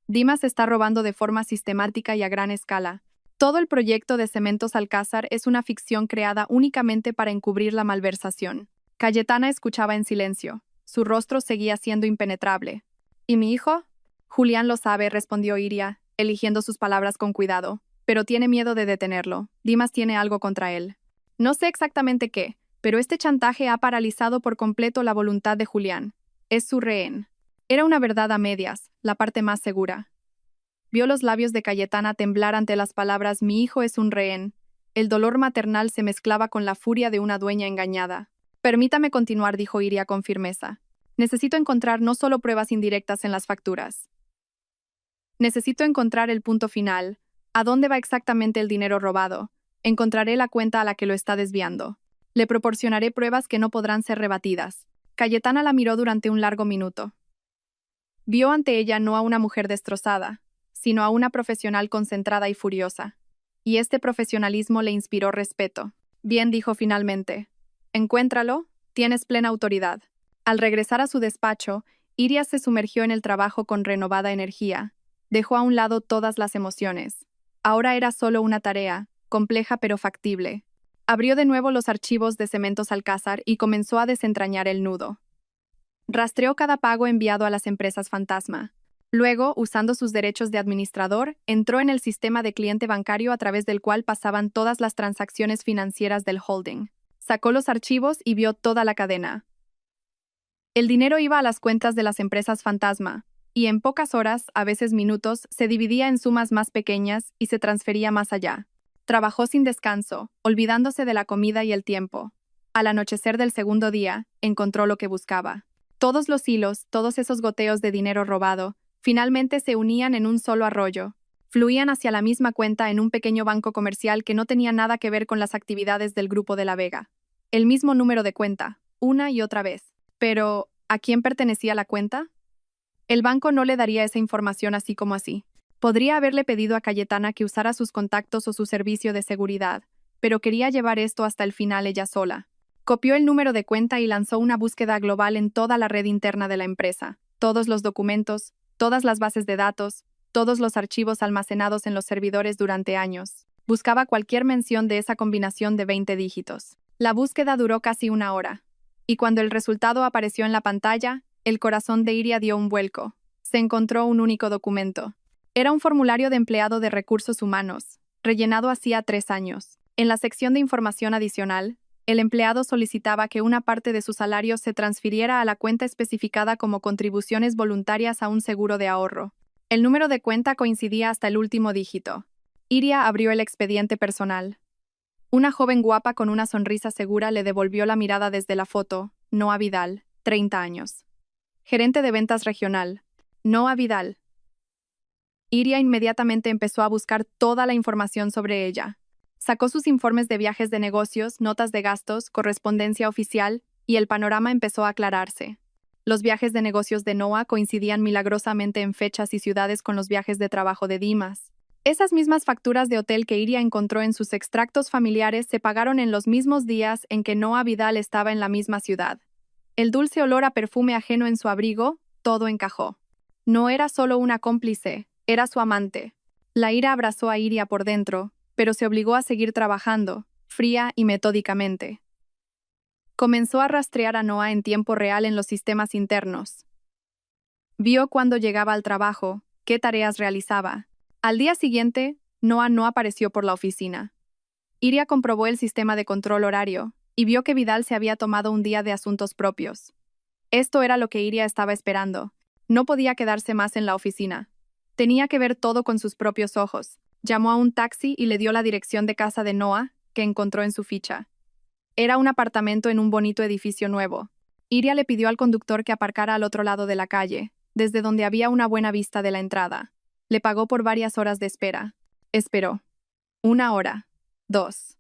Dimas está robando de forma sistemática y a gran escala. Todo el proyecto de Cementos Alcázar es una ficción creada únicamente para encubrir la malversación. Cayetana escuchaba en silencio. Su rostro seguía siendo impenetrable. ¿Y mi hijo? Julián lo sabe, respondió Iria, eligiendo sus palabras con cuidado, pero tiene miedo de detenerlo. Dimas tiene algo contra él. No sé exactamente qué, pero este chantaje ha paralizado por completo la voluntad de Julián. Es su rehén. Era una verdad a medias, la parte más segura. Vio los labios de Cayetana temblar ante las palabras «mi hijo es un rehén». El dolor maternal se mezclaba con la furia de una dueña engañada. Permítame continuar, dijo Iria con firmeza. Necesito encontrar no solo pruebas indirectas en las facturas. Necesito encontrar el punto final. ¿A dónde va exactamente el dinero robado? Encontraré la cuenta a la que lo está desviando. Le proporcionaré pruebas que no podrán ser rebatidas. Cayetana la miró durante un largo minuto. Vio ante ella no a una mujer destrozada, sino a una profesional concentrada y furiosa. Y este profesionalismo le inspiró respeto. Bien, dijo finalmente. Encuéntralo, tienes plena autoridad. Al regresar a su despacho, Iria se sumergió en el trabajo con renovada energía. Dejó a un lado todas las emociones. Ahora era solo una tarea, compleja pero factible. Abrió de nuevo los archivos de Cementos Alcázar y comenzó a desentrañar el nudo. Rastreó cada pago enviado a las empresas fantasma. Luego, usando sus derechos de administrador, entró en el sistema de cliente bancario a través del cual pasaban todas las transacciones financieras del holding. Sacó los archivos y vio toda la cadena. El dinero iba a las cuentas de las empresas fantasma, y en pocas horas, a veces minutos, se dividía en sumas más pequeñas y se transfería más allá. Trabajó sin descanso, olvidándose de la comida y el tiempo. Al anochecer del segundo día, encontró lo que buscaba. Todos los hilos, todos esos goteos de dinero robado, finalmente se unían en un solo arroyo. Fluían hacia la misma cuenta en un pequeño banco comercial que no tenía nada que ver con las actividades del Grupo de la Vega. El mismo número de cuenta, una y otra vez. Pero, ¿a quién pertenecía la cuenta? El banco no le daría esa información así como así. Podría haberle pedido a Cayetana que usara sus contactos o su servicio de seguridad, pero quería llevar esto hasta el final ella sola. Copió el número de cuenta y lanzó una búsqueda global en toda la red interna de la empresa. Todos los documentos, todas las bases de datos, todos los archivos almacenados en los servidores durante años. Buscaba cualquier mención de esa combinación de 20 dígitos. La búsqueda duró casi una hora. Y cuando el resultado apareció en la pantalla, el corazón de Iria dio un vuelco. Se encontró un único documento. Era un formulario de empleado de recursos humanos, rellenado hacía 3 años. En la sección de información adicional, el empleado solicitaba que una parte de su salario se transfiriera a la cuenta especificada como contribuciones voluntarias a un seguro de ahorro. El número de cuenta coincidía hasta el último dígito. Iria abrió el expediente personal. Una joven guapa con una sonrisa segura le devolvió la mirada desde la foto. Noa Vidal, 30 años. Gerente de ventas regional. Noa Vidal. Iria inmediatamente empezó a buscar toda la información sobre ella. Sacó sus informes de viajes de negocios, notas de gastos, correspondencia oficial, y el panorama empezó a aclararse. Los viajes de negocios de Noa coincidían milagrosamente en fechas y ciudades con los viajes de trabajo de Dimas. Esas mismas facturas de hotel que Iria encontró en sus extractos familiares se pagaron en los mismos días en que Noa Vidal estaba en la misma ciudad. El dulce olor a perfume ajeno en su abrigo, todo encajó. No era solo una cómplice, era su amante. La ira abrazó a Iria por dentro, pero se obligó a seguir trabajando, fría y metódicamente. Comenzó a rastrear a Noah en tiempo real en los sistemas internos. Vio cuándo llegaba al trabajo, qué tareas realizaba. Al día siguiente, Noah no apareció por la oficina. Iria comprobó el sistema de control horario y vio que Vidal se había tomado un día de asuntos propios. Esto era lo que Iria estaba esperando. No podía quedarse más en la oficina. Tenía que ver todo con sus propios ojos. Llamó a un taxi y le dio la dirección de casa de Noah, que encontró en su ficha. Era un apartamento en un bonito edificio nuevo. Iria le pidió al conductor que aparcara al otro lado de la calle, desde donde había una buena vista de la entrada. Le pagó por varias horas de espera. Esperó. 1 hora. 2.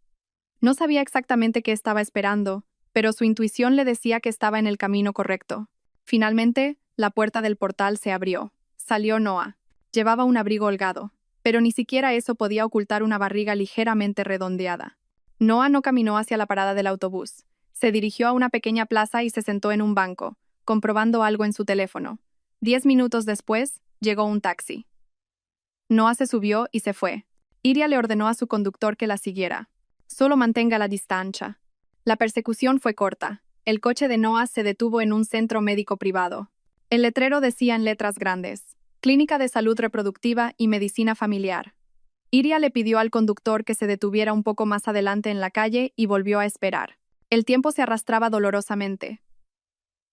No sabía exactamente qué estaba esperando, pero su intuición le decía que estaba en el camino correcto. Finalmente, la puerta del portal se abrió. Salió Noah. Llevaba un abrigo holgado, pero ni siquiera eso podía ocultar una barriga ligeramente redondeada. Noah no caminó hacia la parada del autobús. Se dirigió a una pequeña plaza y se sentó en un banco, comprobando algo en su teléfono. 10 minutos después, llegó un taxi. Noah se subió y se fue. Iria le ordenó a su conductor que la siguiera. Solo mantenga la distancia. La persecución fue corta. El coche de Noah se detuvo en un centro médico privado. El letrero decía en letras grandes: Clínica de Salud Reproductiva y Medicina Familiar. Iria le pidió al conductor que se detuviera un poco más adelante en la calle y volvió a esperar. El tiempo se arrastraba dolorosamente.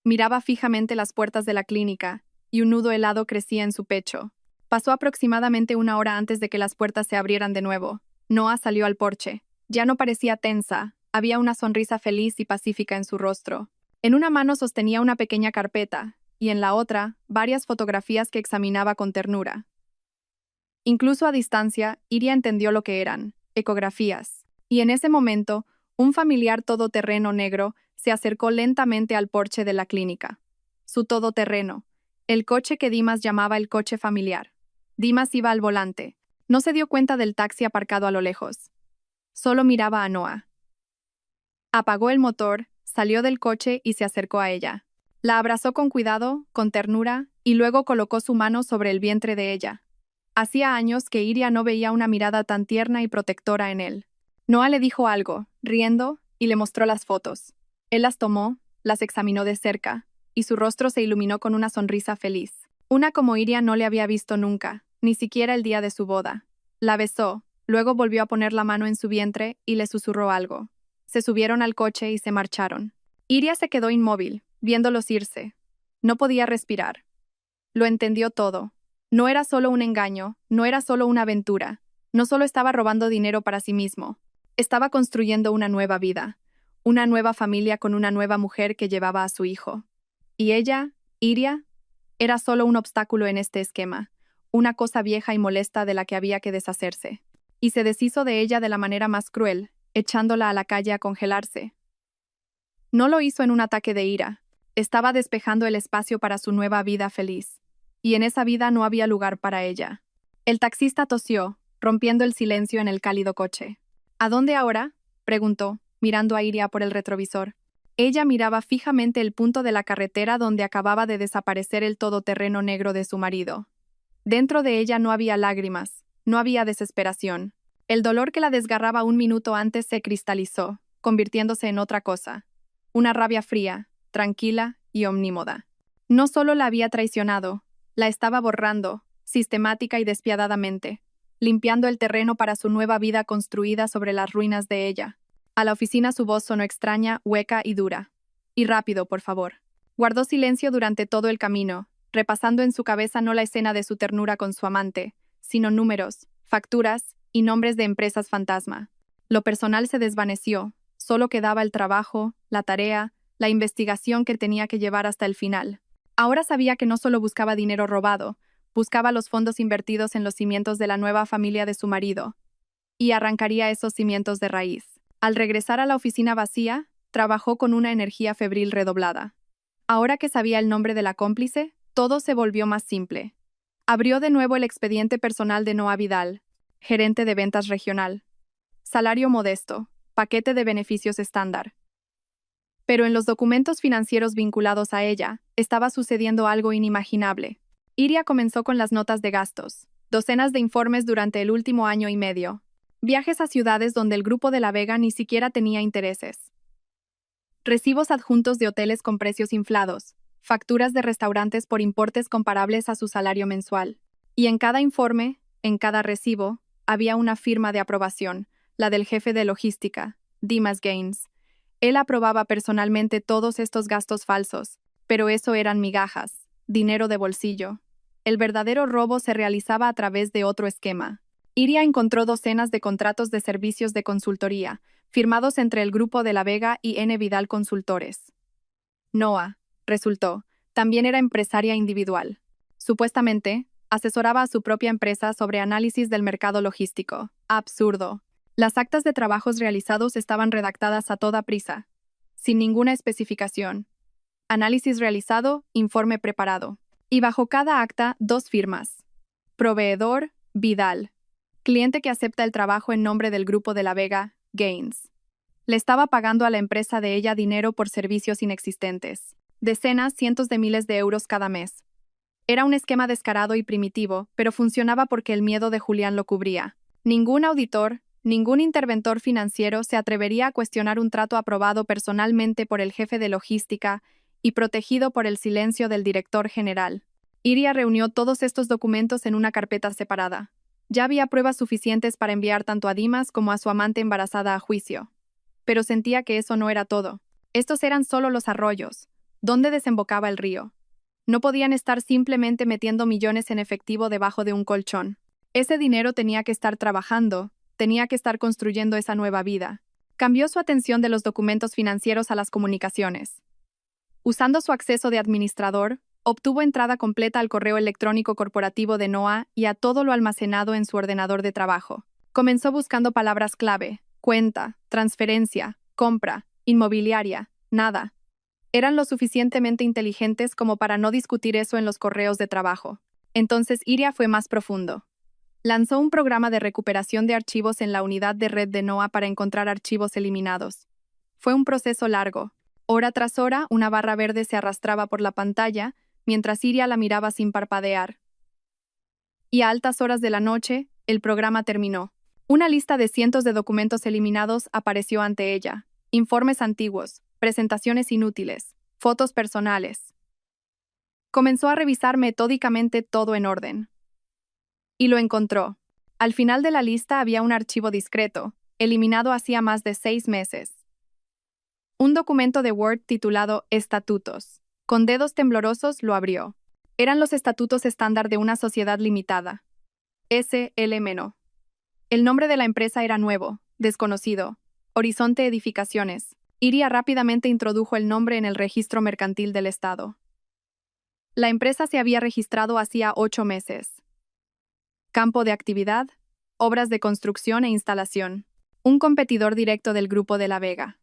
Miraba fijamente las puertas de la clínica, y un nudo helado crecía en su pecho. Pasó aproximadamente 1 hora antes de que las puertas se abrieran de nuevo. Noah salió al porche. Ya no parecía tensa, había una sonrisa feliz y pacífica en su rostro. En una mano sostenía una pequeña carpeta, y en la otra, varias fotografías que examinaba con ternura. Incluso a distancia, Iria entendió lo que eran: ecografías. Y en ese momento, un familiar todoterreno negro se acercó lentamente al porche de la clínica. Su todoterreno, el coche que Dimas llamaba el coche familiar. Dimas iba al volante. No se dio cuenta del taxi aparcado a lo lejos. Solo miraba a Noah. Apagó el motor, salió del coche y se acercó a ella. La abrazó con cuidado, con ternura, y luego colocó su mano sobre el vientre de ella. Hacía años que Iria no veía una mirada tan tierna y protectora en él. Noah le dijo algo, riendo, y le mostró las fotos. Él las tomó, las examinó de cerca, y su rostro se iluminó con una sonrisa feliz. Una como Iria no le había visto nunca, ni siquiera el día de su boda. La besó, luego volvió a poner la mano en su vientre y le susurró algo. Se subieron al coche y se marcharon. Iria se quedó inmóvil, viéndolos irse. No podía respirar. Lo entendió todo. No era solo un engaño, no era solo una aventura. No solo estaba robando dinero para sí mismo. Estaba construyendo una nueva vida. Una nueva familia con una nueva mujer que llevaba a su hijo. Y ella, Iria, era solo un obstáculo en este esquema. Una cosa vieja y molesta de la que había que deshacerse. Y se deshizo de ella de la manera más cruel, echándola a la calle a congelarse. No lo hizo en un ataque de ira. Estaba despejando el espacio para su nueva vida feliz. Y en esa vida no había lugar para ella. El taxista tosió, rompiendo el silencio en el cálido coche. ¿A dónde ahora?, preguntó, mirando a Iria por el retrovisor. Ella miraba fijamente el punto de la carretera donde acababa de desaparecer el todoterreno negro de su marido. Dentro de ella no había lágrimas, no había desesperación. El dolor que la desgarraba un minuto antes se cristalizó, convirtiéndose en otra cosa. Una rabia fría, tranquila y omnímoda. No solo la había traicionado, la estaba borrando, sistemática y despiadadamente, limpiando el terreno para su nueva vida construida sobre las ruinas de ella. A la oficina su voz sonó extraña, hueca y dura. Y rápido, por favor. Guardó silencio durante todo el camino, repasando en su cabeza no la escena de su ternura con su amante, sino números, facturas y nombres de empresas fantasma. Lo personal se desvaneció, solo quedaba el trabajo, la tarea, la investigación que tenía que llevar hasta el final. Ahora sabía que no solo buscaba dinero robado, buscaba los fondos invertidos en los cimientos de la nueva familia de su marido, y arrancaría esos cimientos de raíz. Al regresar a la oficina vacía, trabajó con una energía febril redoblada. Ahora que sabía el nombre de la cómplice, todo se volvió más simple. Abrió de nuevo el expediente personal de Noah Vidal, gerente de ventas regional. Salario modesto, paquete de beneficios estándar. Pero en los documentos financieros vinculados a ella, estaba sucediendo algo inimaginable. Iria comenzó con las notas de gastos, docenas de informes durante el último año y medio. Viajes a ciudades donde el Grupo de la Vega ni siquiera tenía intereses. Recibos adjuntos de hoteles con precios inflados, facturas de restaurantes por importes comparables a su salario mensual. Y en cada informe, en cada recibo, había una firma de aprobación, la del jefe de logística, Dimas Gaines. Él aprobaba personalmente todos estos gastos falsos, pero eso eran migajas, dinero de bolsillo. El verdadero robo se realizaba a través de otro esquema. Iria encontró docenas de contratos de servicios de consultoría, firmados entre el Grupo de la Vega y N. Vidal Consultores. Noah, resultó, también era empresaria individual. Supuestamente, asesoraba a su propia empresa sobre análisis del mercado logístico. Absurdo. Las actas de trabajos realizados estaban redactadas a toda prisa, sin ninguna especificación. Análisis realizado, informe preparado. Y bajo cada acta, 2 firmas. Proveedor, Vidal. Cliente que acepta el trabajo en nombre del Grupo de la Vega, Gaines. Le estaba pagando a la empresa de ella dinero por servicios inexistentes. Decenas, cientos de miles de euros cada mes. Era un esquema descarado y primitivo, pero funcionaba porque el miedo de Julián lo cubría. Ningún auditor, ningún interventor financiero se atrevería a cuestionar un trato aprobado personalmente por el jefe de logística y protegido por el silencio del director general. Iria reunió todos estos documentos en una carpeta separada. Ya había pruebas suficientes para enviar tanto a Dimas como a su amante embarazada a juicio. Pero sentía que eso no era todo. Estos eran solo los arroyos, donde desembocaba el río. No podían estar simplemente metiendo millones en efectivo debajo de un colchón. Ese dinero tenía que estar trabajando, tenía que estar construyendo esa nueva vida. Cambió su atención de los documentos financieros a las comunicaciones. Usando su acceso de administrador, obtuvo entrada completa al correo electrónico corporativo de Noah y a todo lo almacenado en su ordenador de trabajo. Comenzó buscando palabras clave: cuenta, transferencia, compra, inmobiliaria, nada. Eran lo suficientemente inteligentes como para no discutir eso en los correos de trabajo. Entonces Iria fue más profundo. Lanzó un programa de recuperación de archivos en la unidad de red de Noah para encontrar archivos eliminados. Fue un proceso largo. Hora tras hora, una barra verde se arrastraba por la pantalla, mientras Iria la miraba sin parpadear. Y a altas horas de la noche, el programa terminó. Una lista de cientos de documentos eliminados apareció ante ella. Informes antiguos, presentaciones inútiles, fotos personales. Comenzó a revisar metódicamente todo en orden. Y lo encontró. Al final de la lista había un archivo discreto, eliminado hacía más de 6 meses. Un documento de Word titulado Estatutos. Con dedos temblorosos lo abrió. Eran los estatutos estándar de una sociedad limitada. SLMNO. El nombre de la empresa era nuevo, desconocido. Horizonte Edificaciones. Iria rápidamente introdujo el nombre en el registro mercantil del Estado. La empresa se había registrado hacía 8 meses. Campo de actividad: obras de construcción e instalación. Un competidor directo del Grupo de la Vega.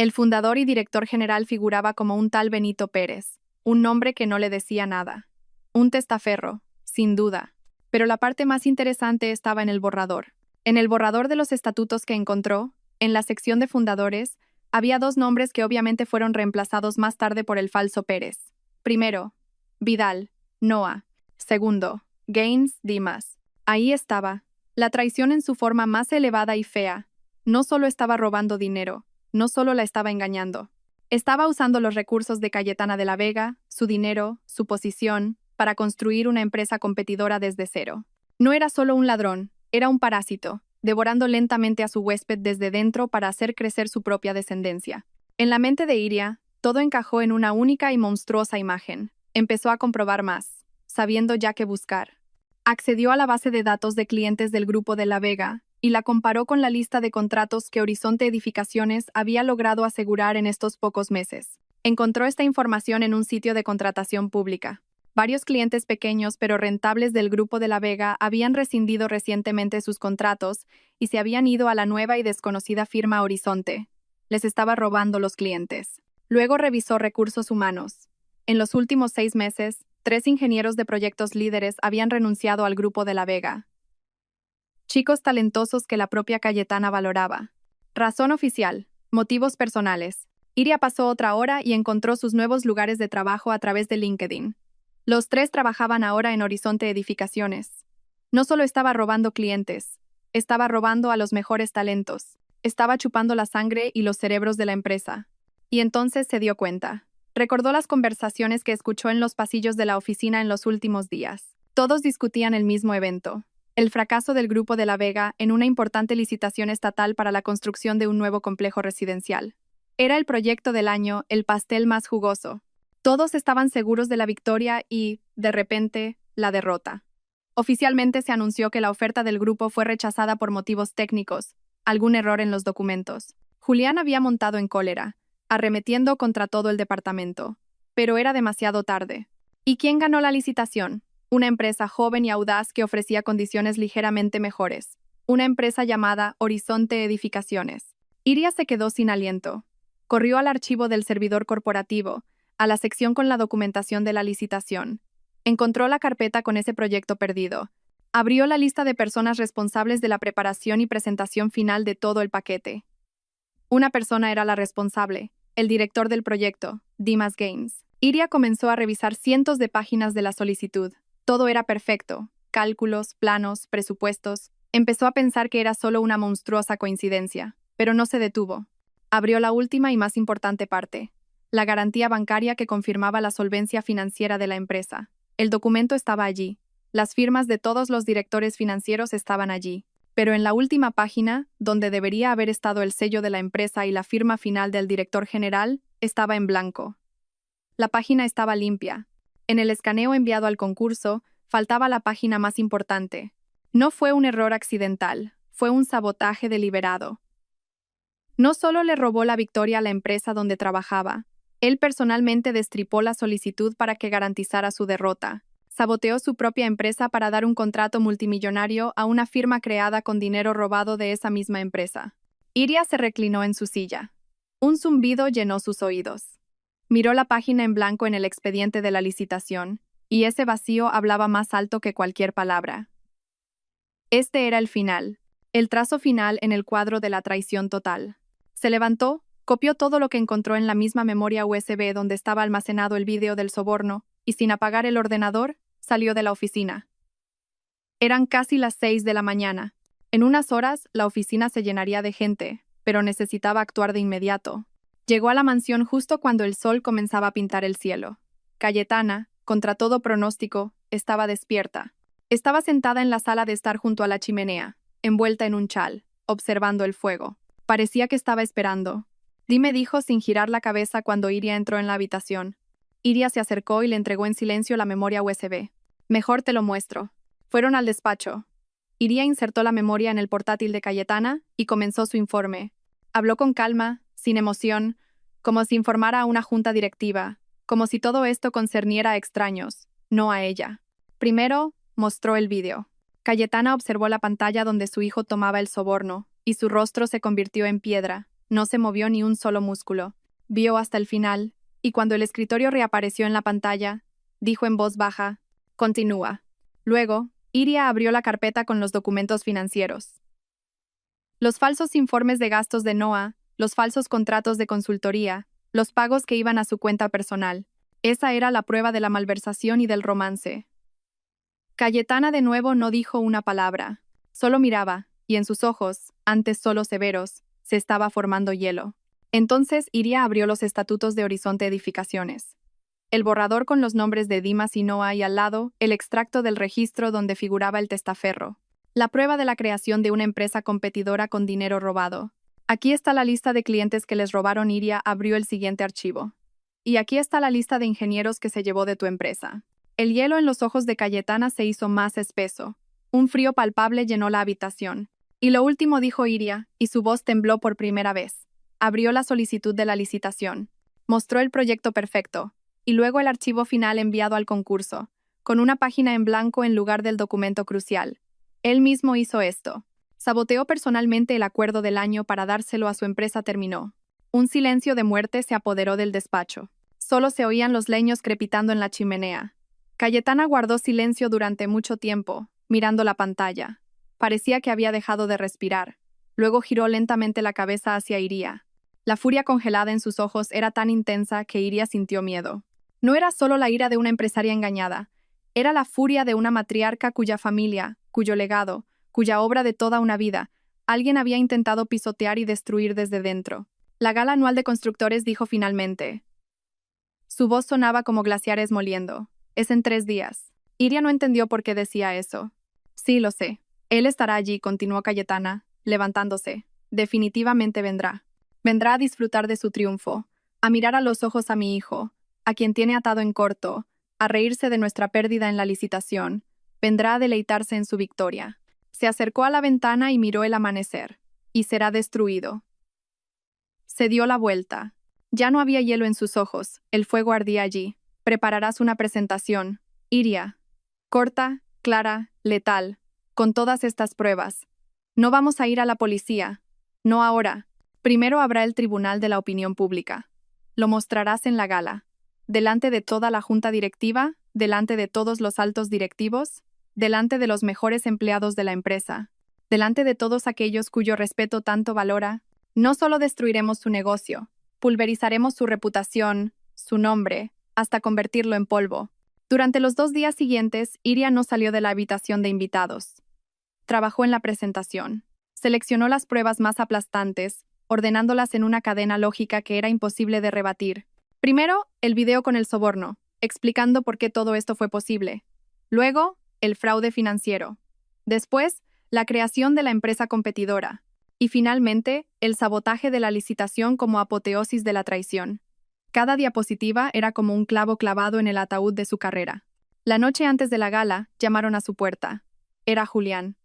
El fundador y director general figuraba como un tal Benito Pérez, un nombre que no le decía nada. Un testaferro, sin duda. Pero la parte más interesante estaba en el borrador. En el borrador de los estatutos que encontró, en la sección de fundadores, había 2 nombres que obviamente fueron reemplazados más tarde por el falso Pérez. Primero, Vidal, Noah. Segundo, Gaines, Dimas. Ahí estaba, la traición en su forma más elevada y fea. No solo estaba robando dinero, no solo la estaba engañando. Estaba usando los recursos de Cayetana de la Vega, su dinero, su posición, para construir una empresa competidora desde cero. No era solo un ladrón, era un parásito, devorando lentamente a su huésped desde dentro para hacer crecer su propia descendencia. En la mente de Iria, todo encajó en una única y monstruosa imagen. Empezó a comprobar más, sabiendo ya qué buscar. Accedió a la base de datos de clientes del Grupo de la Vega y la comparó con la lista de contratos que Horizonte Edificaciones había logrado asegurar en estos pocos meses. Encontró esta información en un sitio de contratación pública. Varios clientes pequeños pero rentables del Grupo de la Vega habían rescindido recientemente sus contratos y se habían ido a la nueva y desconocida firma Horizonte. Les estaba robando los clientes. Luego revisó recursos humanos. En los últimos 6 meses, 3 ingenieros de proyectos líderes habían renunciado al Grupo de la Vega. Chicos talentosos que la propia Cayetana valoraba. Razón oficial: motivos personales. Iria pasó otra hora y encontró sus nuevos lugares de trabajo a través de LinkedIn. Los 3 trabajaban ahora en Horizonte Edificaciones. No solo estaba robando clientes, Estaba robando a los mejores talentos. Estaba chupando la sangre y los cerebros de la empresa. Y entonces se dio cuenta. Recordó las conversaciones que escuchó en los pasillos de la oficina en los últimos días. Todos discutían el mismo evento: el fracaso del Grupo de la Vega en una importante licitación estatal para la construcción de un nuevo complejo residencial. Era el proyecto del año, el pastel más jugoso. Todos estaban seguros de la victoria y, de repente, la derrota. Oficialmente se anunció que la oferta del grupo fue rechazada por motivos técnicos, algún error en los documentos. Julián había montado en cólera, arremetiendo contra todo el departamento. Pero era demasiado tarde. ¿Y quién ganó la licitación? Una empresa joven y audaz que ofrecía condiciones ligeramente mejores. Una empresa llamada Horizonte Edificaciones. Iria se quedó sin aliento. Corrió al archivo del servidor corporativo, a la sección con la documentación de la licitación. Encontró la carpeta con ese proyecto perdido. Abrió la lista de personas responsables de la preparación y presentación final de todo el paquete. Una persona era la responsable, el director del proyecto, Dimas Gaines. Iria comenzó a revisar cientos de páginas de la solicitud. Todo era perfecto: cálculos, planos, presupuestos. Empezó a pensar que era solo una monstruosa coincidencia, pero no se detuvo. Abrió la última y más importante parte: la garantía bancaria que confirmaba la solvencia financiera de la empresa. El documento estaba allí. Las firmas de todos los directores financieros estaban allí. Pero en la última página, donde debería haber estado el sello de la empresa y la firma final del director general, estaba en blanco. La página estaba limpia. En el escaneo enviado al concurso, faltaba la página más importante. No fue un error accidental, fue un sabotaje deliberado. No solo le robó la victoria a la empresa donde trabajaba, él personalmente destripó la solicitud para que garantizara su derrota. Saboteó su propia empresa para dar un contrato multimillonario a una firma creada con dinero robado de esa misma empresa. Iria se reclinó en su silla. Un zumbido llenó sus oídos. Miró la página en blanco en el expediente de la licitación, y ese vacío hablaba más alto que cualquier palabra. Este era el final, el trazo final en el cuadro de la traición total. Se levantó, copió todo lo que encontró en la misma memoria USB donde estaba almacenado el vídeo del soborno, y sin apagar el ordenador, salió de la oficina. Eran casi las 6 de la mañana. En unas horas, la oficina se llenaría de gente, pero necesitaba actuar de inmediato. Llegó a la mansión justo cuando el sol comenzaba a pintar el cielo. Cayetana, contra todo pronóstico, estaba despierta. Estaba sentada en la sala de estar junto a la chimenea, envuelta en un chal, observando el fuego. Parecía que estaba esperando. Dime, dijo sin girar la cabeza cuando Iria entró en la habitación. Iria se acercó y le entregó en silencio la memoria USB. Mejor te lo muestro. Fueron al despacho. Iria insertó la memoria en el portátil de Cayetana y comenzó su informe. Habló con calma, sin emoción, como si informara a una junta directiva, como si todo esto concerniera a extraños, no a ella. Primero, mostró el vídeo. Cayetana observó la pantalla donde su hijo tomaba el soborno, y su rostro se convirtió en piedra. No se movió ni un solo músculo. Vio hasta el final, y cuando el escritorio reapareció en la pantalla, dijo en voz baja: «Continúa». Luego, Iria abrió la carpeta con los documentos financieros. Los falsos informes de gastos de Noah, los falsos contratos de consultoría, los pagos que iban a su cuenta personal. Esa era la prueba de la malversación y del romance. Cayetana de nuevo no dijo una palabra. Solo miraba, y en sus ojos, antes solo severos, se estaba formando hielo. Entonces Iria abrió los estatutos de Horizonte Edificaciones. El borrador con los nombres de Dimas y Noah y al lado, el extracto del registro donde figuraba el testaferro. La prueba de la creación de una empresa competidora con dinero robado. Aquí está la lista de clientes que les robaron. Iria abrió el siguiente archivo. Y aquí está la lista de ingenieros que se llevó de tu empresa. El hielo en los ojos de Cayetana se hizo más espeso. Un frío palpable llenó la habitación. Y lo último, dijo Iria, y su voz tembló por primera vez. Abrió la solicitud de la licitación. Mostró el proyecto perfecto, y luego el archivo final enviado al concurso, con una página en blanco en lugar del documento crucial. Él mismo hizo esto. Saboteó personalmente el acuerdo del año para dárselo a su empresa. Terminó. Un silencio de muerte se apoderó del despacho. Solo se oían los leños crepitando en la chimenea. Cayetana guardó silencio durante mucho tiempo, mirando la pantalla. Parecía que había dejado de respirar. Luego giró lentamente la cabeza hacia Iria. La furia congelada en sus ojos era tan intensa que Iria sintió miedo. No era solo la ira de una empresaria engañada. Era la furia de una matriarca cuya familia, cuyo legado, cuya obra de toda una vida alguien había intentado pisotear y destruir desde dentro. La gala anual de constructores dijo finalmente. Su voz sonaba como glaciares moliendo. Es en 3 días. Iria no entendió por qué decía eso. Sí, lo sé. Él estará allí, continuó Cayetana, levantándose. Definitivamente vendrá. Vendrá a disfrutar de su triunfo, a mirar a los ojos a mi hijo, a quien tiene atado en corto, a reírse de nuestra pérdida en la licitación. Vendrá a deleitarse en su victoria. Se acercó a la ventana y miró el amanecer. Y será destruido. Se dio la vuelta. Ya no había hielo en sus ojos, el fuego ardía allí. Prepararás una presentación. Iria. Corta, clara, letal. Con todas estas pruebas. No vamos a ir a la policía. No ahora. Primero habrá el tribunal de la opinión pública. Lo mostrarás en la gala. Delante de toda la junta directiva, delante de todos los altos directivos, delante de los mejores empleados de la empresa, delante de todos aquellos cuyo respeto tanto valora. No solo destruiremos su negocio, pulverizaremos su reputación, su nombre, hasta convertirlo en polvo. Durante los 2 días siguientes, Iria no salió de la habitación de invitados. Trabajó en la presentación. Seleccionó las pruebas más aplastantes, ordenándolas en una cadena lógica que era imposible de rebatir. Primero, el video con el soborno, explicando por qué todo esto fue posible. Luego, el fraude financiero. Después, la creación de la empresa competidora. Y finalmente, el sabotaje de la licitación como apoteosis de la traición. Cada diapositiva era como un clavo clavado en el ataúd de su carrera. La noche antes de la gala, llamaron a su puerta. Era Julián.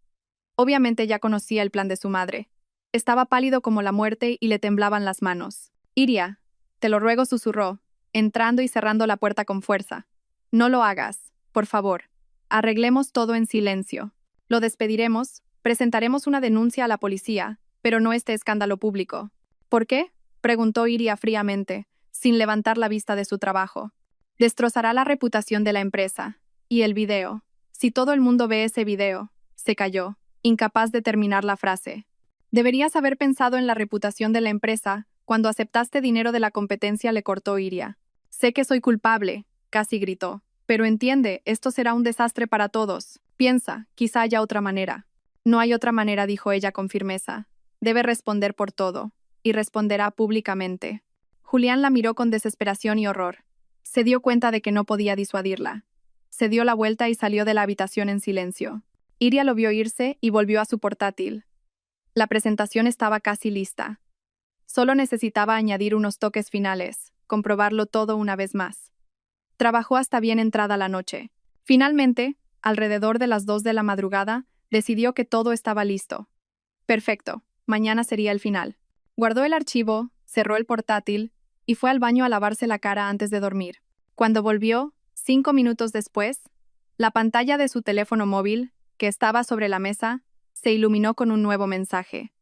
Obviamente ya conocía el plan de su madre. Estaba pálido como la muerte y le temblaban las manos. Iria, te lo ruego, susurró, entrando y cerrando la puerta con fuerza. No lo hagas, por favor. Arreglemos todo en silencio. Lo despediremos, presentaremos una denuncia a la policía, pero no este escándalo público. ¿Por qué? Preguntó Iria fríamente, sin levantar la vista de su trabajo. Destrozará la reputación de la empresa. Y el video. Si todo el mundo ve ese video. Se calló, incapaz de terminar la frase. Deberías haber pensado en la reputación de la empresa cuando aceptaste dinero de la competencia, le cortó Iria. Sé que soy culpable, casi gritó. Pero entiende, esto será un desastre para todos. Piensa, quizá haya otra manera. No hay otra manera, dijo ella con firmeza. Debe responder por todo. Y responderá públicamente. Julián la miró con desesperación y horror. Se dio cuenta de que no podía disuadirla. Se dio la vuelta y salió de la habitación en silencio. Iria lo vio irse y volvió a su portátil. La presentación estaba casi lista. Solo necesitaba añadir unos toques finales, comprobarlo todo una vez más. Trabajó hasta bien entrada la noche. Finalmente, alrededor de las 2 de la madrugada, decidió que todo estaba listo. Perfecto, mañana sería el final. Guardó el archivo, cerró el portátil y fue al baño a lavarse la cara antes de dormir. Cuando volvió, 5 minutos después, la pantalla de su teléfono móvil, que estaba sobre la mesa, se iluminó con un nuevo mensaje.